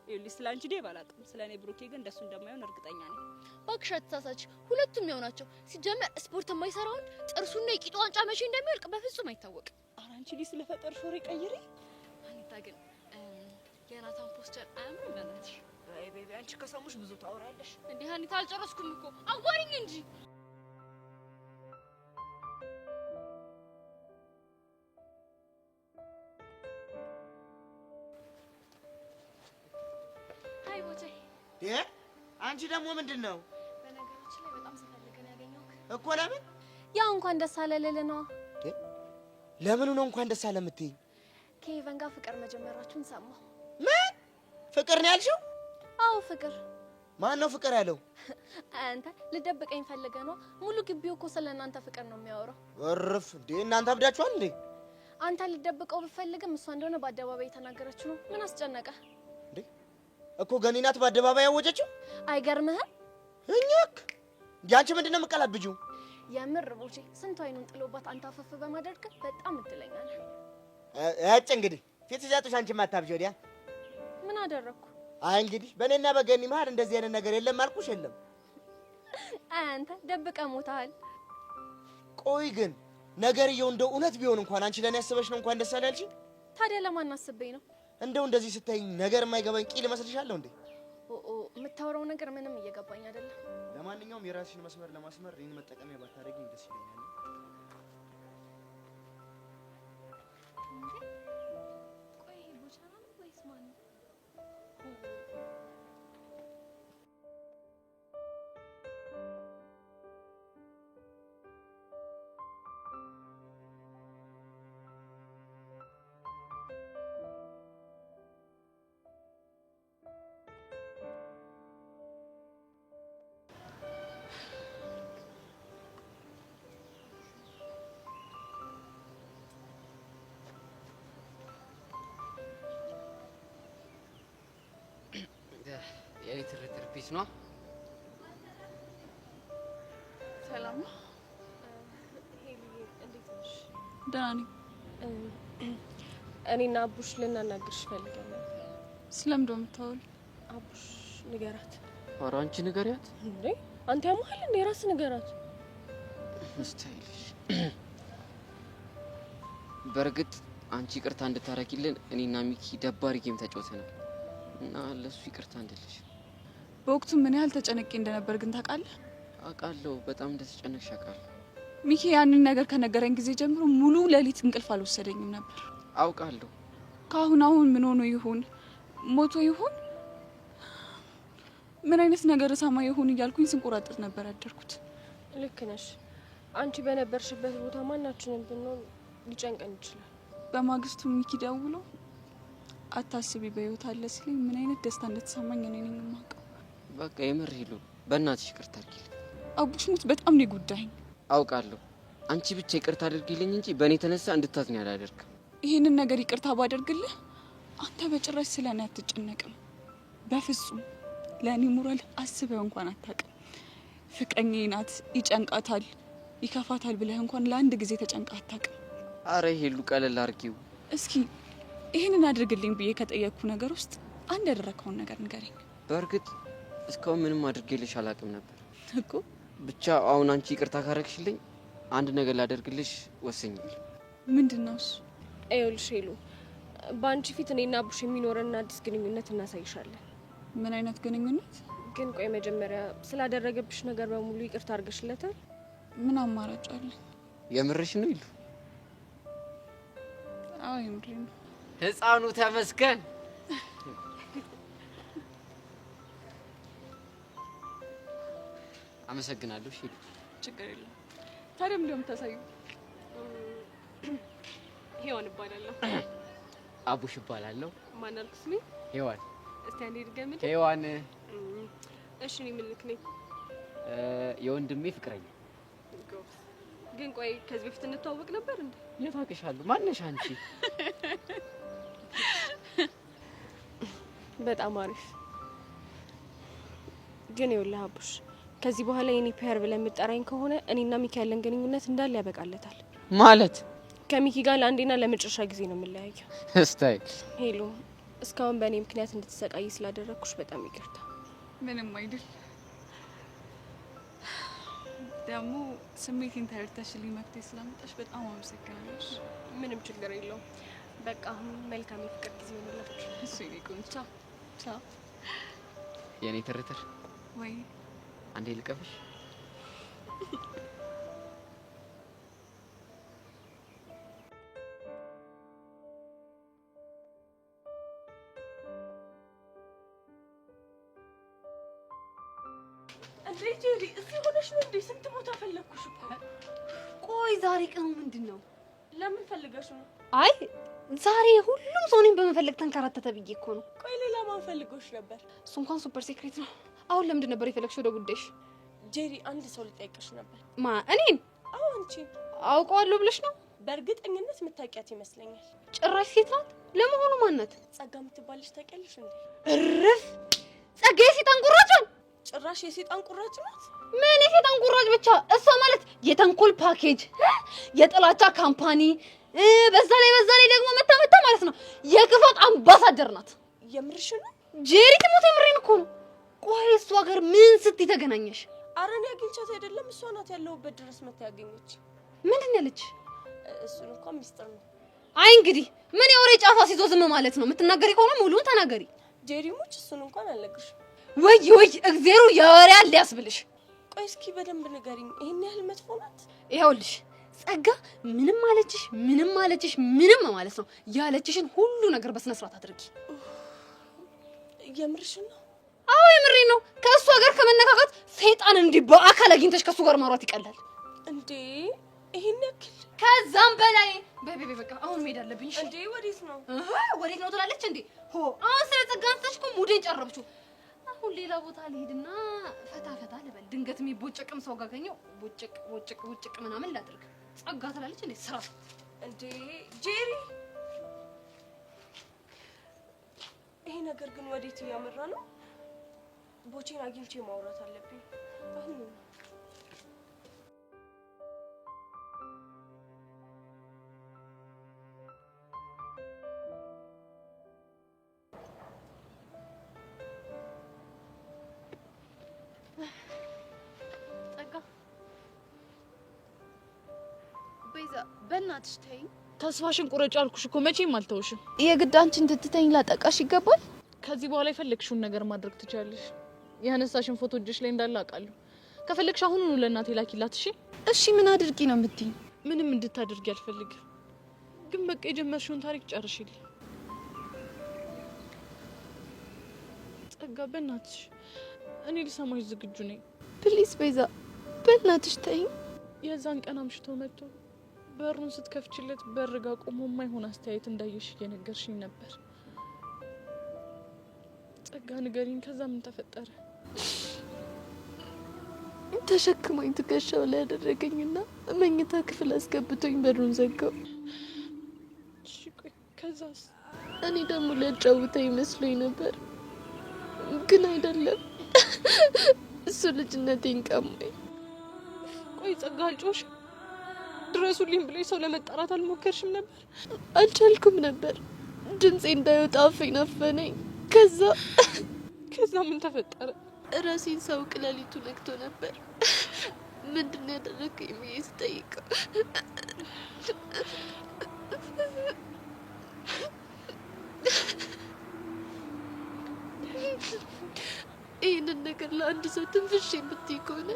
Speaker 10: ይኸውልሽ ስለ አንቺ ዴቭ አላውቅም፣ ስለ እኔ ብሩኬ ግን እንደሱ እንደማይሆን እርግጠኛ ነኝ።
Speaker 9: እባክሽ አትሳሳች፣ ሁለቱም ያው ናቸው። ሲጀመር ስፖርት የማይሰራውን ጥርሱና የቂጡ ዋንጫ መቼ እንደሚወልቅ በፍጹም አይታወቅም።
Speaker 10: ኧረ አንቺ ልጅ ስለፈጠርሽ ወሬ ቀይሪ።
Speaker 9: አኒታ ግን የናታን ፖስተር አያምርም? በእናትሽ
Speaker 10: አይ ቤቢ አንቺ ከሰሙሽ ብዙ ታወራለሽ።
Speaker 9: እንዴ አኒታ አልጨረስኩም እኮ አዋሪኝ እንጂ። ሃይ ቦቼ።
Speaker 5: አንቺ ደግሞ ምንድነው?
Speaker 9: በነገራችን ላይ በጣም ስፈልገን ያገኘው
Speaker 5: እኮ ለምን?
Speaker 7: ያው እንኳን ደስ አለ ልልህ ነዋ።
Speaker 5: ለምን ነው እንኳን ደስ አለ የምትይኝ?
Speaker 7: ከሄቨን ጋር ፍቅር መጀመራችሁን ሰማሁ።
Speaker 5: ምን ፍቅር ነው ያልሽው?
Speaker 7: አዎ ፍቅር።
Speaker 5: ማን ነው ፍቅር ያለው?
Speaker 7: አንተ ልደብቀኝ ፈልገህ ነው? ሙሉ ግቢው እኮ ስለናንተ ፍቅር ነው የሚያወራው።
Speaker 5: እርፍ እንዴ! እናንተ አብዳችኋል እንዴ?
Speaker 7: አንተ ልደብቀው ብፈልግም እሷ እንደሆነ በአደባባይ የተናገረችው ነው። ምን አስጨነቀ
Speaker 5: እንዴ? እኮ ገኒ ናት በአደባባይ ያወጀችው።
Speaker 7: አይገርምህም?
Speaker 5: እኛክ ያንቺ ምንድነው የምቀላብጂው?
Speaker 7: የምር ቦቼ ስንቱ አይኑን ጥሎባት አንተ አፈፍ በማድረግ በጣም እድለኛ ነህ።
Speaker 5: እጭ እንግዲህ ፊት ሲሰጡሽ አንቺ ማታብጂ ወዲያ
Speaker 7: ምን አደረኩ?
Speaker 5: አይ እንግዲህ በእኔና በገኒ መሀል እንደዚህ አይነት ነገር የለም አልኩሽ። የለም
Speaker 7: አንተ ደብቀ ሞታል።
Speaker 5: ቆይ ግን ነገርየው እንደው እውነት ቢሆን እንኳን አንቺ ለኔ ያስበሽ ነው እንኳን ደስ አላለሽ።
Speaker 7: ታዲያ ለማን አስበኝ ነው?
Speaker 5: እንደው እንደዚህ ስታይኝ ነገር የማይገባኝ ቂል መስልሻለሁ እንዴ?
Speaker 7: የምታወራው ነገር ምንም እየገባኝ አይደለም።
Speaker 5: ለማንኛውም የራስሽን መስመር ለማስመር ይሄን መጠቀሚያ ባታደርጊኝ ደስ ይለኛል።
Speaker 7: ቆይ ቡቻራ ነው ወይስ ማን ነው?
Speaker 6: የትርትር ፒስ ነው።
Speaker 4: ሰላም ነው?
Speaker 7: ሄሊ እንዴት ነሽ?
Speaker 4: ደህና ነኝ።
Speaker 7: እኔና አቡሽ ልናናግርሽ ፈልገን ነበር።
Speaker 4: ስለምን ነው የምታወሪ?
Speaker 7: አቡሽ ንገራት።
Speaker 6: ኧረ አንቺ ንገሪያት
Speaker 7: እንዴ አንተ ያማል እንዴ? ራስ ንገራት።
Speaker 6: ስታይልሽ በርግጥ አንቺ ይቅርታ እንድታረጊልን እኔና ሚኪ ደባሪ ጌም ተጫውተናል እና ለሱ ይቅርታ እንድልሽ።
Speaker 4: በወቅቱ ምን ያህል ተጨነቄ እንደነበር ግን ታውቃለህ?
Speaker 6: አውቃለሁ፣ በጣም እንደተጨነቅሽ አውቃለሁ።
Speaker 4: ሚኪ ያንን ነገር ከነገረኝ ጊዜ ጀምሮ ሙሉ ሌሊት እንቅልፍ አልወሰደኝም ነበር።
Speaker 6: አውቃለሁ።
Speaker 4: አሁን ምን ሆኖ ይሁን ሞቶ ይሁን ምን አይነት ነገር ሰማ ይሁን እያልኩኝ ስንቆራጥጥ ነበር ያደርኩት።
Speaker 7: ልክ ነሽ። አንቺ በነበርሽበት ቦታ ማናችንም ብንሆን ሊጨንቀን ይችላል።
Speaker 4: በማግስቱ ሚኪ ደውሎ አታስቢ በህይወት አለ ሲለኝ ምን አይነት ደስታ እንደተሰማኝ እኔ ነኝ የማውቀው።
Speaker 6: በቃ የምር ሂሉ በእናትሽ ይቅርታ አድርጊልኝ።
Speaker 4: አቡሽ ሙት በጣም ነው ጉዳይ።
Speaker 6: አውቃለሁ። አንቺ ብቻ ይቅርታ አድርጊልኝ እንጂ በእኔ ተነሳ እንድታዝኝ አላደርግም።
Speaker 4: ይሄንን ነገር ይቅርታ ባደርግልህ አንተ በጭራሽ ስለኔ አትጨነቅም። በፍጹም ለእኔ ሞራል አስበህ እንኳን አታውቅም። ፍቅረኛዬ ናት፣ ይጨንቃታል፣ ይከፋታል ብለህ እንኳን ለአንድ ጊዜ ተጨንቃ አታውቅም።
Speaker 6: አረ ሄሉ ቀለል አድርጊው
Speaker 4: እስኪ። ይሄንን አድርግልኝ ብዬ ከጠየቅኩ ነገር ውስጥ አንድ ያደረከውን ነገር ንገረኝ።
Speaker 6: በእርግጥ እስካሁን ምንም አድርጌልሽ አላውቅም ነበር
Speaker 4: እኮ።
Speaker 6: ብቻ አሁን አንቺ ይቅርታ ካረግሽልኝ አንድ ነገር ላደርግልሽ ወሰኛለሁ።
Speaker 4: ምንድነው እሱ?
Speaker 7: ይኸውልሽ ሄሉ፣ በአንቺ ፊት እኔና አቡሽ የሚኖረን አዲስ ግንኙነት እናሳይሻለን።
Speaker 4: ምን አይነት ግንኙነት?
Speaker 7: ግን ቆይ መጀመሪያ ስላደረገብሽ ነገር በሙሉ ይቅርታ አድርገሽለታል?
Speaker 4: ምን አማራጭ አለ?
Speaker 6: የምርሽ ነው ይሉ?
Speaker 4: አዎ የምሬ ነው።
Speaker 6: ህፃኑ ተመስገን። አመሰግናለሁ። እሺ
Speaker 4: ችግር የለም። ታዲያ ምን እንደምታሳዩ?
Speaker 7: ሄዋን እባላለሁ።
Speaker 6: አቡሽ እባላለሁ።
Speaker 7: ማን አልኩ ስሜ?
Speaker 6: ሄዋን።
Speaker 7: እስቲ አንዴ ድገምልኝ።
Speaker 6: ሄዋን።
Speaker 7: እሺ እኔ ምን ልክ ነኝ?
Speaker 6: የወንድሜ ፍቅረኛ።
Speaker 7: ግን ቆይ ከዚህ በፊት እንተዋወቅ ነበር እንዴ?
Speaker 6: የት አውቅሻለሁ? ማነሽ አንቺ?
Speaker 7: በጣም አሪፍ። ግን ይኸውልህ አቡሽ፣ ከዚህ በኋላ የኔ ፔር ብለህ የምጠራኝ ከሆነ እኔና ሚኪ ያለን ግንኙነት እንዳለ ያበቃለታል።
Speaker 6: ማለት
Speaker 7: ከሚኪ ጋር ለአንዴና ለመጨረሻ ጊዜ ነው የምንለያየው።
Speaker 6: ስታይል።
Speaker 7: ሄሎ፣ እስካሁን በእኔ ምክንያት እንድትሰቃይ ስላደረግኩሽ በጣም ይቅርታ።
Speaker 4: ምንም አይደል። ደግሞ ስሜቴን ተረድተሽልኝ መፍትሄ ስላመጣሽ በጣም አመሰግናለሁ።
Speaker 7: ምንም ችግር የለውም። በቃ አሁን መልካም የፍቅር ጊዜ ይሆንላችሁ።
Speaker 4: እሱ የኔ ቆንጆ።
Speaker 7: ቻው ቻው።
Speaker 6: የኔ ትርትር
Speaker 4: ወይ
Speaker 6: አንዴ ልቀፍሽ?
Speaker 9: እንዴ ጄሪ፣ እዚህ ሆነሽ ነው እንዴ? ስንት ቦታ ፈለኩሽ እኮ።
Speaker 2: ቆይ ዛሬ ቀኑ ምንድን ነው?
Speaker 9: ለምን ፈልገሽ ነው?
Speaker 2: አይ ዛሬ ሁሉም ሰው እኔን በመፈለግ ተንከራተተ ብዬ እኮ ነው።
Speaker 9: ቆይ ሌላ ማን ፈልጎሽ ነበር?
Speaker 2: እሱ እንኳን ሱፐር ሴክሬት ነው። አሁን ለምንድን ነበር የፈለግሽ ወደ ጉዳይሽ?
Speaker 9: ጄሪ፣ አንድ ሰው ልጠይቅሽ ነበር።
Speaker 2: ማ እኔን?
Speaker 9: አዎ አንቺ።
Speaker 2: አውቀዋለሁ ብለሽ ነው?
Speaker 9: በእርግጠኝነት የምታውቂያት ይመስለኛል።
Speaker 2: ጭራሽ ሴት ናት። ለመሆኑ ማን ናት?
Speaker 9: ጸጋ የምትባልሽ ታውቂያለሽ እንዴ?
Speaker 2: እርፍ! ጸጋ የሴጣን ቁራጭን!
Speaker 9: ጭራሽ የሴጣን ቁራጭ ናት?
Speaker 2: ምን የሴጣን ቁራጭ ብቻ? እሷ ማለት የተንኮል ፓኬጅ፣ የጥላቻ ካምፓኒ፣ በዛ ላይ ደግሞ መታ ማለት ነው የክፋት አምባሳደር ናት።
Speaker 7: የምርሽ ነው?
Speaker 2: ጄሪ ትሞት የምሬን እኮ ነው። ቆይ እሷ ጋር ምን ስትይ ተገናኘሽ?
Speaker 7: ኧረ እኔ አግኝቻት አይደለም እሷ ናት ያለሁበት ድረስ መታ ያገኘች።
Speaker 2: ምንድን ነው ያለች?
Speaker 7: እሱን እንኳን ሚስጥር ነው።
Speaker 2: አይ እንግዲህ ምን የወሬ ጫፋ ሲዞ ዝም ማለት ነው? የምትናገሪ ከሆነ ሙሉውን ተናገሪ።
Speaker 7: ጄሪሞች እሱን እንኳን አልነግርሽም።
Speaker 2: ወይ እግዚአብሔር የወሬ አለ ያስብልሽ።
Speaker 7: ቆይ እስኪ በደንብ ንገሪኝ፣ ይሄን ያህል መጥፎ ናት?
Speaker 2: ይኸውልሽ ጸጋ ምንም አለችሽ ማለት ነው ያለችሽን ሁሉ ነገር በስነ ስርዓት አድርጊ።
Speaker 7: የምርሽን ነው?
Speaker 2: አዎ የምሬን ነው። ከእሷ ጋር ከመነካካት ሰይጣን እንዲህ በአካል አግኝተሽ ከእሱ ጋር ማውራት ይቀላል
Speaker 7: እንዴ? ይሄን ያክል?
Speaker 2: ከዛም በላይ በቤቤ በቃ አሁን መሄድ አለብኝ።
Speaker 7: እንዴ ወዴት ነው?
Speaker 2: ወዴት ነው ትላለች እንዴ? አሁን ስለ ጸጋ አንስተሽ እኮ ሙዴን ጨረብችው። አሁን ሌላ ቦታ ልሄድና ፈታ ልበል። ድንገት የሚቦጨቅም ሰው ጋገኘው ቦጭቅ ምናምን ላድርግ። ጸጋ ትላለች እንዴ? ስራ
Speaker 7: እንዴ ጄሪ፣ ይሄ ነገር ግን ወዴት እያመራ ነው? ቦቼን አግኝቼ ማውራት አለብኝ አሁን።
Speaker 2: ቤዛ በእናትሽ ተይኝ።
Speaker 4: ተስፋሽን ቁረጭ አልኩሽ እኮ መቼም አልተውሽም።
Speaker 2: የግድ አንቺን እንድትተኝ ላጠቃሽ ይገባል?
Speaker 4: ከዚህ በኋላ የፈለግሽውን ነገር ማድረግ ትችያለሽ። ያነሳሽን ፎቶ እጅሽ ላይ እንዳለ አውቃለሁ። ከፈለግሽ አሁኑኑ ለእናቴ ላኪላት።
Speaker 2: እሺ ምን አድርጊ ነው የምትይኝ?
Speaker 4: ምንም እንድታደርጊ አልፈልግም፣ ግን በቃ የጀመርሽውን ታሪክ ጨርሽልኝ። ጸጋ በእናትሽ እኔ ልሰማሽ ዝግጁ ነኝ።
Speaker 2: ፕሊስ ቤዛ በእናትሽ ተይኝ።
Speaker 4: የዛን ቀን አምሽቶ መጥቶ በሩን ስትከፍችለት በርጋ ቆሞ የማይሆን አስተያየት እንዳየሽ እየነገርሽኝ ነበር። ጸጋ ንገሪኝ፣ ከዛ ምን ተፈጠረ?
Speaker 2: ተሸክሞኝ ትከሻው ላይ ያደረገኝና መኝታ ክፍል አስገብቶኝ በሩን ዘጋው።
Speaker 4: እሺ ቆይ ከዛስ?
Speaker 2: እኔ ደግሞ ሊያጫውተኝ መስሎኝ ነበር፣ ግን አይደለም። እሱ ልጅነቴን ቀማኝ።
Speaker 4: ቆይ ጸጋ አልጮሽም? ድረሱልኝ ብለሽ ሰው ለመጣራት አልሞከርሽም ነበር?
Speaker 2: አልቻልኩም ነበር። ድምጼ እንዳይወጣ አፌን አፈነኝ። ከዛ
Speaker 4: ምን ተፈጠረ?
Speaker 2: ራሴን ሳውቅ ሌሊቱ ነግቶ ነበር። ምንድን ነው ያደረገኝ ብዬ ስጠይቀው ይህንን ነገር ለአንድ ሰው ትንፍሽ የምትይ ከሆነ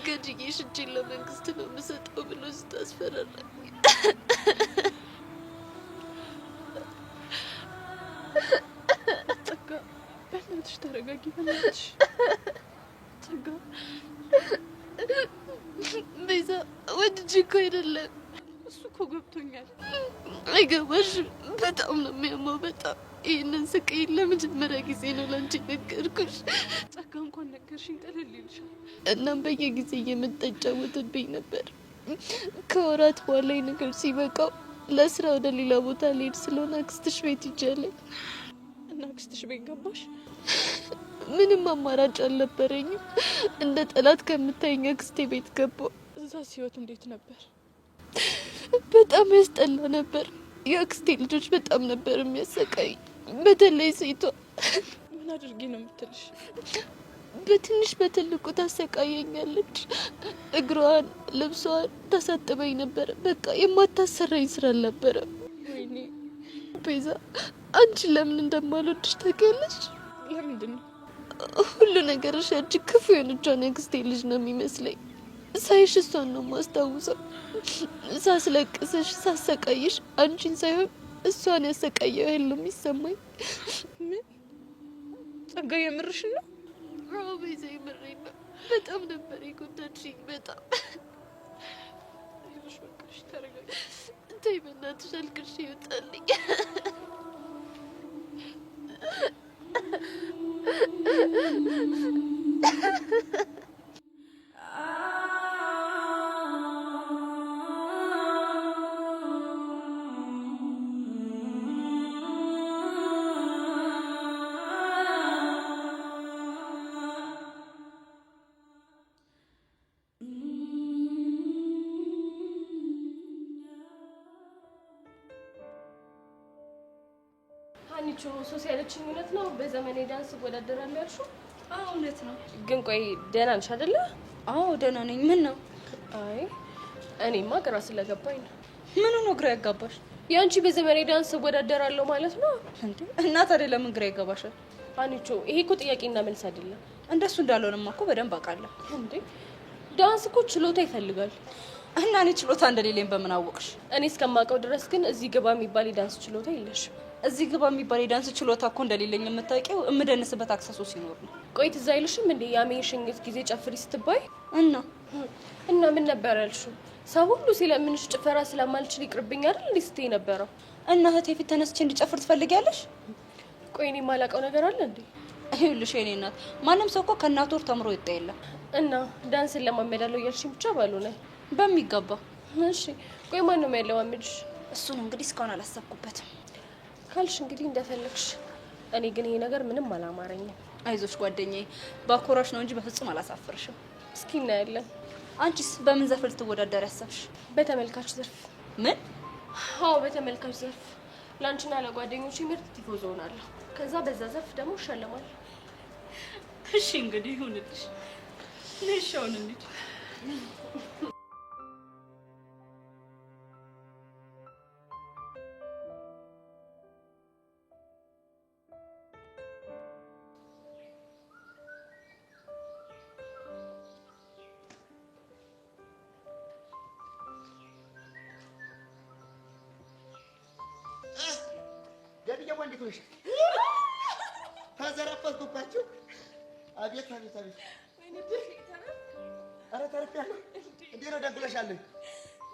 Speaker 2: ገድዬ ሽጄን ለመንግስት ነው የምሰጠው ብሎ ስታስፈራራኝ
Speaker 4: ጸጋ በእናትሽ ተረጋጊ። በእናትሽ ጸጋ።
Speaker 2: ቤዛ ወድጄ እኮ አይደለም።
Speaker 4: እሱ እኮ ገብቶኛል።
Speaker 2: አይገባሽም። በጣም ነው የሚያማው። በጣም ይህንን ስቃይ ለመጀመሪያ ጊዜ ነው ለአንቺ ነገርኩሽ።
Speaker 4: ጸጋ እንኳን ነገርሽኝ ቀለል ይልሻል።
Speaker 2: እናም በየጊዜ እየመጣ ይጫወትብኝ ነበር። ከወራት በኋላ ነገር ሲበቃው ለስራ ወደ ሌላ ቦታ ልሄድ ስለሆነ አክስትሽ ቤት ይጃለኝ
Speaker 4: እና አክስትሽ ቤት ገባሽ?
Speaker 2: ምንም አማራጭ አልነበረኝም። እንደ ጠላት ከምታየኝ አክስቴ ቤት ገባሁ።
Speaker 4: እዛስ ህይወት እንዴት ነበር?
Speaker 2: በጣም ያስጠላ ነበር። የአክስቴ ልጆች በጣም ነበር የሚያሰቃይ፣ በተለይ ሴቷ።
Speaker 4: ምን አድርጊ ነው የምትልሽ?
Speaker 2: በትንሽ በትልቁ ታሰቃየኛለች። እግሯን፣ ልብሷን ታሳጥበኝ ነበር። በቃ የማታሰራኝ ስራ አልነበረም።
Speaker 4: ወይኔ
Speaker 2: ቤዛ፣ አንቺ ለምን እንደማልወድሽ ታውቂያለሽ?
Speaker 4: ለምንድን ነው?
Speaker 2: ሁሉ ነገርሽ አንቺ ክፉ የሆነቿን የአክስቴ ልጅ ነው የሚመስለኝ። ሳይሽ እሷን ነው የማስታውሰው። ሳስለቅስሽ፣ ሳሰቃይሽ አንቺን ሳይሆን እሷን ያሰቃየው ያለው የሚሰማኝ።
Speaker 4: ምን ጸጋ የምርሽን ነው?
Speaker 2: አዎ ቤዛ የምሬን ነው። በጣም ነበር የጎዳችኝ። በጣም
Speaker 4: ይኸውልሽ፣ በቃ እሺ ተረጋጊ።
Speaker 2: ተይ በእናትሽ፣ አልቅሽ ይወጣልኝ።
Speaker 7: አንቺ ሶስ ያለችኝ እውነት ነው? በዘመኔ ዳንስ እወዳደራለሁ ያልሽው?
Speaker 10: አዎ እውነት ነው።
Speaker 7: ግን ቆይ ደህና ነሽ አይደለ?
Speaker 10: አዎ ደህና ነኝ። ምን ነው?
Speaker 7: አይ እኔማ ግራ ስለገባኝ ነው።
Speaker 10: ምን ነው ግራ ያጋባሽ?
Speaker 7: ያንቺ በዘመኔ ዳንስ እወዳደራለሁ ማለት ነው
Speaker 10: እንዴ? እና ታዲያ ለምን ግራ ይገባሻል?
Speaker 7: አንቺ ይሄ እኮ ጥያቄና መልስ አይደለም።
Speaker 10: እንደሱ እንዳልሆነማ እኮ በደንብ አውቃለሁ።
Speaker 7: እንዴ ዳንስ እኮ ችሎታ ይፈልጋል።
Speaker 10: እና እኔ ችሎታ እንደሌለኝ በምን አወቅሽ?
Speaker 7: እኔ እስከማውቀው ድረስ ግን እዚህ ግባ የሚባል የዳንስ ችሎታ የለሽም።
Speaker 10: እዚህ ግባ የሚባል የዳንስ ችሎታ እኮ እንደሌለኝ የምታውቂው የምደንስበት አክሰሶ ሲኖር ነው።
Speaker 7: ቆይ ትዝ አይልሽም እንዴ ያሜንሽኝት ጊዜ ጨፍሪ ስትባይ?
Speaker 10: እና
Speaker 7: ምን ነበር ያልሽው? ሰው ሁሉ ሲለምንሽ ጭፈራ ስለማልችል ይቅርብኝ አይደል እንዴ ስትይ ነበረው?
Speaker 10: እና እህቴ ፊት ተነስቼ እንድጨፍር ትፈልጊያለሽ?
Speaker 7: ቆይ እኔ የማላውቀው ነገር አለ እንዴ?
Speaker 10: ይኸውልሽ የኔ እናት ማንም ሰው እኮ ከእናቱ ወር ተምሮ ይወጣ የለም።
Speaker 7: እና ዳንስን ለማመዳለው እያልሽኝ ብቻ ባልሆነ
Speaker 10: በሚገባ።
Speaker 7: እሺ ቆይ ማን ነው የሚያለማምድሽ?
Speaker 10: እሱን እንግዲህ እስካሁን አላሰብኩበትም
Speaker 7: ካልሽ እንግዲህ እንደፈለግሽ። እኔ ግን ይሄ ነገር ምንም አላማረኝም።
Speaker 10: አይዞሽ ጓደኛዬ፣ ባኮራሽ ነው እንጂ በፍጹም አላሳፍርሽም።
Speaker 7: እስኪ እናያለን።
Speaker 10: አንቺስ በምን ዘርፍ ልትወዳደር ያሰብሽ?
Speaker 7: በተመልካች ዘርፍ።
Speaker 10: ምን?
Speaker 7: አዎ በተመልካች ዘርፍ። ላንቺና ለጓደኞቼ ምርጥ ቲፎዞ ሆናለሁ። ከዛ በዛ ዘርፍ ደግሞ እሸለማለሁ።
Speaker 10: እሺ እንግዲህ ይሁንልሽ። ልሻውን እንዴ
Speaker 5: እንዴት ነሽ? ተዘረፈኩባችሁ። አቤት አቤት አቤት። ኧረ ተርፌያለሁ። እንዴት ነው ደጉለሻለሁ?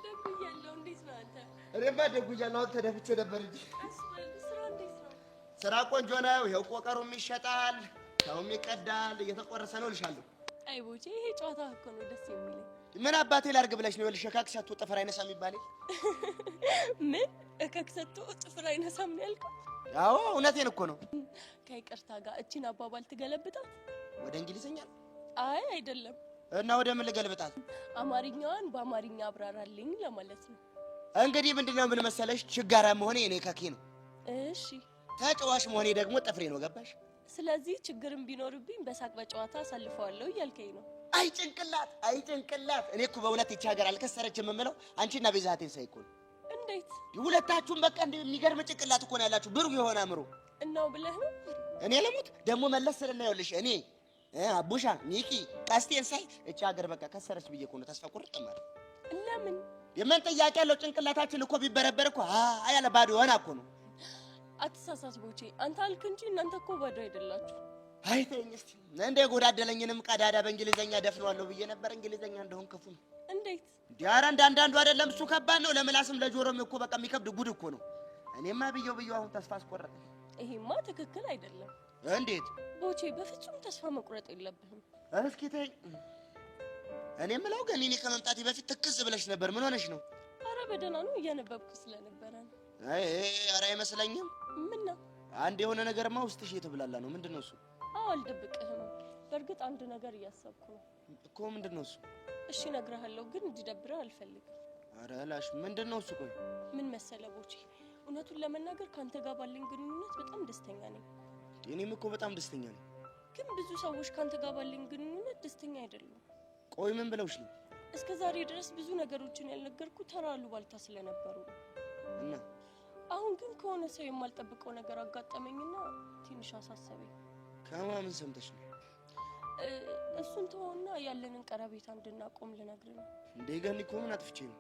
Speaker 7: ደጉያለሁ። እንዴት ነው አንተ?
Speaker 5: እኔማ ደጉያለሁ። አሁን ተደፍቼ ነበር እንጂ።
Speaker 7: ስራ እንዴት ነው?
Speaker 5: ስራ ቆንጆ ነው። ይኸው ቆቀሩም ይሸጣል፣ ሰውም ይቀዳል፣ እየተቆረሰ ነው እልሻለሁ።
Speaker 7: አይ ቦቼ፣ ይሄ ጨዋታ እኮ ነው ደስ የሚለኝ።
Speaker 5: ምን አባቴ ላድርግ ብለሽ ነው? ይኸውልሽ እካክ ሰጥቶ ጥፍር አይነሳም ይባላል።
Speaker 7: ምን እካክ ሰጥቶ ጥፍር አይነሳም ነው ያልከው?
Speaker 5: አዎ እውነቴን እኮ ነው።
Speaker 7: ከይቅርታ ጋር እቺን አባባል ትገለብጣት
Speaker 5: ወደ እንግሊዝኛ?
Speaker 7: አይ አይደለም።
Speaker 5: እና ወደ ምን ልገልብጣት?
Speaker 7: አማርኛዋን በአማርኛ አብራራልኝ ለማለት ነው።
Speaker 5: እንግዲህ ምንድነው ምን መሰለሽ፣ ችጋራ መሆኔ እኔ ከኬ ነው።
Speaker 7: እሺ
Speaker 5: ተጫዋች መሆኔ ደግሞ ጥፍሬ ነው። ገባሽ?
Speaker 7: ስለዚህ ችግርም ቢኖርብኝ በሳቅ በጨዋታ አሳልፈዋለሁ እያልከኝ ነው።
Speaker 5: አይ ጭንቅላት፣ አይ ጭንቅላት። እኔ እኮ በእውነት ይቺ ሀገር አልከሰረችም የምለው አንቺና ቤዛቴን ሳይ እኮ ነው።
Speaker 7: እንዴት?
Speaker 5: ሁለታችሁም በቃ የሚገርም ጭንቅላት እኮ ነው ያላችሁ፣ ብሩህ የሆነ አእምሮ።
Speaker 7: እናው ብለህ ነው?
Speaker 5: እኔ ለሙት ደግሞ መለስ ስልና ይኸውልሽ እኔ አቡሻ ሚኪ ቀስቴን ሳይ እቺ ሀገር በቃ ከሰረች ብዬ እኮ ነው ተስፋ ቁርጥ ማለት።
Speaker 7: ለምን?
Speaker 5: የምን ጥያቄ ያለው? ጭንቅላታችን እኮ ቢበረበር እኮ ያለ ባዶ ሆና እኮ ነው።
Speaker 7: አትሳሳት ቦቼ፣ አንተ አልክ እንጂ እናንተ እኮ ባዶ አይደላችሁ።
Speaker 5: አይ ተይኝ እስቲ። እንደ ጎዳደለኝንም ቀዳዳ በእንግሊዘኛ ደፍነዋለሁ ብዬ ነበር። እንግሊዘኛ እንደሆን ክፉ ነው።
Speaker 7: እንዴት?
Speaker 5: ዲያራ እንዳንዳንዱ አይደለም እሱ ከባድ ነው። ለምላስም ለጆሮም እኮ በቃ የሚከብድ ጉድ እኮ ነው። እኔማ ብየው አሁን ተስፋ አስቆረጠኝ።
Speaker 7: ይሄማ ትክክል አይደለም።
Speaker 5: እንዴት?
Speaker 7: ቦቼ በፍጹም ተስፋ መቁረጥ የለብህም።
Speaker 5: እስኪ ተይኝ። እኔ የምለው ግን እኔ ከመምጣቴ በፊት ትክዝ ብለሽ ነበር። ምን ሆነሽ ነው?
Speaker 7: አረ በደህና ነው፣ እያነበብኩ ስለነበረ ነው።
Speaker 5: አይ አረ አይመስለኝም።
Speaker 7: ምን ነው?
Speaker 5: አንድ የሆነ ነገርማ ውስጥሽ የተብላላ ነው። ምንድነው እሱ?
Speaker 7: አዎ አልደብቅህም። በእርግጥ አንድ ነገር እያሰብኩ ነው
Speaker 5: እኮ። ምንድነው እሱ?
Speaker 7: እሺ እነግርሃለሁ፣ ግን እንዲደብርህ አልፈልግም።
Speaker 5: አረ ላሽ ምንድነው እሱ? ቆይ
Speaker 7: ምን መሰለህ ቦቼ፣ እውነቱን ለመናገር ካንተ ጋር ባለኝ ግንኙነት በጣም ደስተኛ ነኝ።
Speaker 5: እኔም እኮ በጣም ደስተኛ ነኝ።
Speaker 7: ግን ብዙ ሰዎች ካንተ ጋር ባለኝ ግንኙነት ደስተኛ አይደሉም።
Speaker 5: ቆይ ምን ብለውሽ ነው?
Speaker 7: እስከ ዛሬ ድረስ ብዙ ነገሮችን ያልነገርኩ ተራ አሉባልታ ስለነበሩ ነው።
Speaker 5: እና
Speaker 7: አሁን ግን ከሆነ ሰው የማልጠብቀው ነገር አጋጠመኝና ትንሽ አሳሰበኝ።
Speaker 5: ከማን ሰምተሽ ነው?
Speaker 7: እሱን ተወውና ያለንን ቀረቤታ እንድናቆም ልነግርህ ነው።
Speaker 5: እንዴ ገኒ እኮ ምን አጥፍቼ ነው?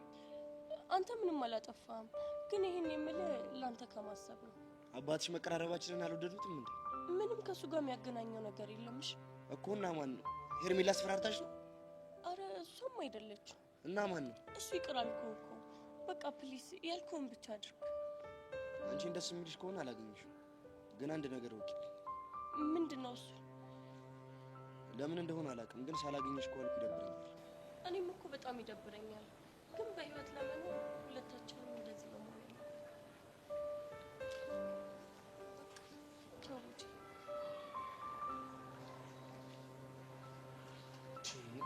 Speaker 7: አንተ ምንም አላጠፋህም። ግን ይሄን የምልህ ላንተ ከማሰብ ነው።
Speaker 5: አባትሽ መቀራረባችንን አልወደዱትም እንዴ?
Speaker 7: ምንም ከሱ ጋር የሚያገናኘው ነገር የለምሽ
Speaker 5: እኮ። እና ማን ነው? ሄርሜላ አስፈራርታሽ ነው?
Speaker 7: አረ እሷም አይደለችም።
Speaker 5: እና ማን ነው?
Speaker 7: እሱ ይቅር አልኩህ እኮ። በቃ ፕሊስ ያልኩህን ብቻ አድርግ።
Speaker 5: አንቺን ደስ የሚልሽ ከሆነ አላገኝሽም። ግን አንድ ነገር ወቂ።
Speaker 7: ምንድነው እሱ?
Speaker 5: ለምን እንደሆነ አላውቅም፣ ግን ሳላገኝሽ ከሆነ ይደብረኛል።
Speaker 7: እኔም እኮ በጣም ይደብረኛል። ግን በህይወት ለመኖር ሁለታችንም እንደዚህ ነው ማለት ነው።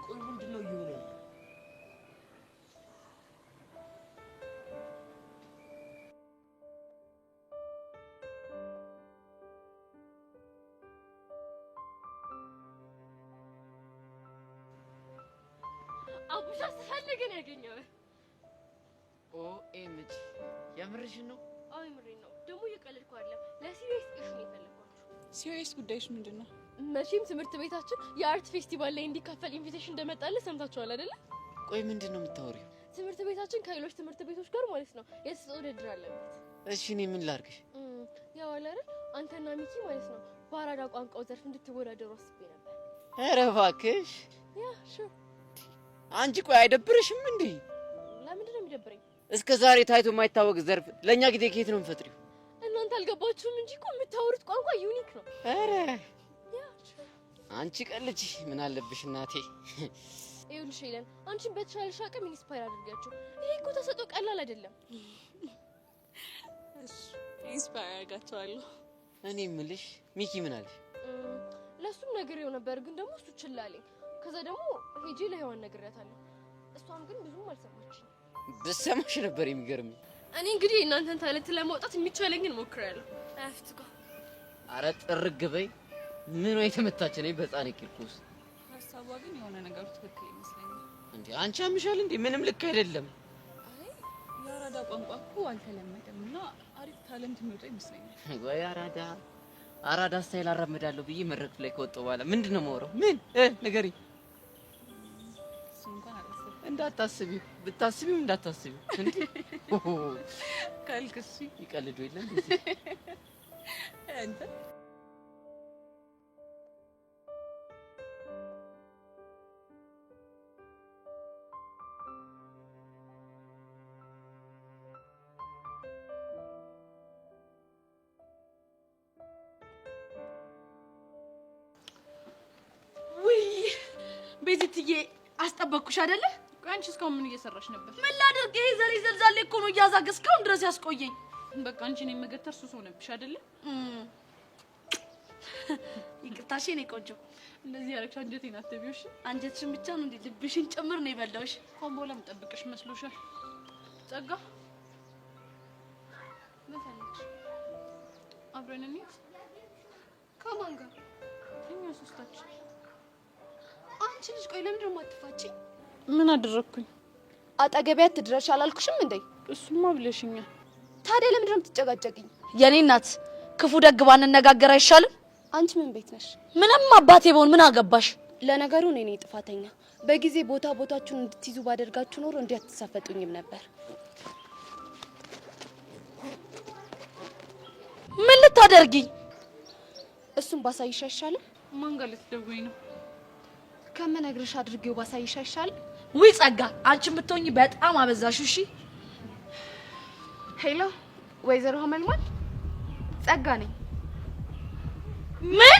Speaker 5: ቆይ ምንድነው እየሆነ ያለው?
Speaker 9: አቡሻ ስፈልግን ያገኘው
Speaker 6: ኦኤምጂ የምርሽን ነው?
Speaker 9: አይ ምሬን ነው። ደግሞ እየቀለድኩ አይደለም። ለሲሪየስ ኢሹ ነው የፈለኳችሁ።
Speaker 4: ሲሪየስ ጉዳይሽ ምንድነው?
Speaker 9: መቼም ትምህርት ቤታችን የአርት ፌስቲቫል ላይ እንዲካፈል ኢንቪቴሽን እንደመጣለ ሰምታችኋል አይደለ?
Speaker 6: ቆይ ምንድነው የምታወሪው?
Speaker 9: ትምህርት ቤታችን ከሌሎች ትምህርት ቤቶች ጋር ማለት ነው የተሰጠው ውድድር አለበት።
Speaker 6: እሺ እኔ ምን ላድርግሽ?
Speaker 9: ያው አለ አይደል አንተና ሚኪ ማለት ነው በአራዳ ቋንቋው ዘርፍ እንድትወዳደሩ አስቤ ነበር።
Speaker 6: ኧረ እባክሽ
Speaker 9: ያ ሹ
Speaker 6: አንቺ ቆይ አይደብርሽም እንዴ?
Speaker 9: ለምንድን ነው የሚደብረኝ?
Speaker 6: እስከ ዛሬ ታይቶ የማይታወቅ ዘርፍ ለኛ ጊዜ ከየት ነው የምፈጥሪው?
Speaker 9: እናንተ አልገባችሁም እንጂ እኮ የምታወሩት ቋንቋ ዩኒክ ነው።
Speaker 6: ኧረ አንቺ ቀልጂ ምን አለብሽ እናቴ።
Speaker 9: ይኸውልሽ ሄለን አንቺን በተሻለሽ አቅም ኢንስፓየር አድርጋችሁ። ይሄ እኮ ተሰጥኦ ቀላል አይደለም።
Speaker 4: እሺ ኢንስፓየር አድርጋችኋለሁ።
Speaker 6: እኔ የምልሽ ሚኪ ምን አለሽ?
Speaker 9: ለሱም ነግሬው ነበር ግን ደግሞ እሱ ችላ አለኝ። ከዛ ደግሞ ሄጄ ለህዋን ነግሬያታለሁ። እሷም ግን ብዙም አልሰማችኝ።
Speaker 6: ብትሰማሽ ነበር የሚገርምኝ።
Speaker 9: እኔ እንግዲህ እናንተን ታለንት ለማውጣት የሚቻለኝን ሞክራለሁ። አፍትካ
Speaker 6: አረ ጥርግ በይ። ምን ነው የተመታች ነኝ በጻኔ ቂርቆስ።
Speaker 4: ሀሳቧ ግን የሆነ ነገሩ ትክክል ይመስለኛል።
Speaker 6: እንዴ አንቺ አምሻል እንዴ? ምንም ልክ አይደለም።
Speaker 4: አይ የአራዳ ቋንቋ እኮ አልተለመደምና አሪፍ ታለንት የሚወጣ ይመስለኛል።
Speaker 6: ወይ አራዳ ስታይል አራምዳለሁ ብዬ መድረክ ላይ ከወጣሁ በኋላ ምንድነው የማወራው? ምን ንገሪኝ።
Speaker 4: እሱ እንኳን አላሰብኩም።
Speaker 6: እንዳታስቢው ብታስቢው እንዳታስቢው እንዴ
Speaker 4: ካልክስ
Speaker 6: ይቀልዱ የለም
Speaker 4: አንተ
Speaker 2: ቤዚትዬ አስጠበቅኩሽ አይደለ?
Speaker 4: ቆይ አንቺ እስካሁን ምን እየሰራሽ ነበር?
Speaker 2: ምን ላድርግ? ይሄ ዘሬ ዘልዛሌ እኮ ነው እያዛገ እስካሁን ድረስ ያስቆየኝ።
Speaker 4: በቃ አንቺ ነኝ መገተር ሱስ ሆነብሽ አይደለ?
Speaker 2: ይቅርታሽ የኔ ቆንጆ።
Speaker 4: እንደዚህ ያረግሽ አንጀቴን አትቢው። እሺ
Speaker 2: አንጀትሽን ብቻ ነው እንዴ ልብሽን ጭምር ነው የበላውሽ።
Speaker 4: እንኳን በኋላ የምጠብቅሽ መስሎሻል? ጸጋ መፈለግሽ አብረን እንሂድ።
Speaker 9: ከማን ጋር?
Speaker 4: እኛ ሶስታችን።
Speaker 9: አንቺ ልጅ ቆይ ለምንድን ነው የማትፋቺኝ?
Speaker 4: ምን አደረኩኝ?
Speaker 9: አጠገቢያት ትድረሽ አላልኩሽም እንዴ?
Speaker 4: እሱማ ብለሽኛል።
Speaker 9: ታዲያ ለምንድን ነው የምትጨቃጨቂኝ?
Speaker 2: የኔ እናት ክፉ ደግ ባንነጋገር አይሻልም?
Speaker 9: አንቺ ምን ቤት ነሽ?
Speaker 2: ምንም አባቴ በሆን ምን አገባሽ?
Speaker 9: ለነገሩ እኔ ነኝ ጥፋተኛ። በጊዜ ቦታችሁን እንድትይዙ ባደርጋችሁ ኖሮ እንዲህ አትሳፈጡኝም ነበር።
Speaker 2: ምን ልታደርጊ?
Speaker 9: እሱን ባሳይሽ አይሻልም?
Speaker 4: ማን ጋር ልትደውይ ነው?
Speaker 9: ከመነግርሽ አድርጌው ባሳይሽ አይሻልም?
Speaker 2: ውይ ጸጋ፣ አንቺ ብትሆኚ በጣም አበዛሽው። እሺ
Speaker 9: ሄሎ፣ ወይዘሮ ሀመልማል ጸጋ ነኝ።
Speaker 2: ምን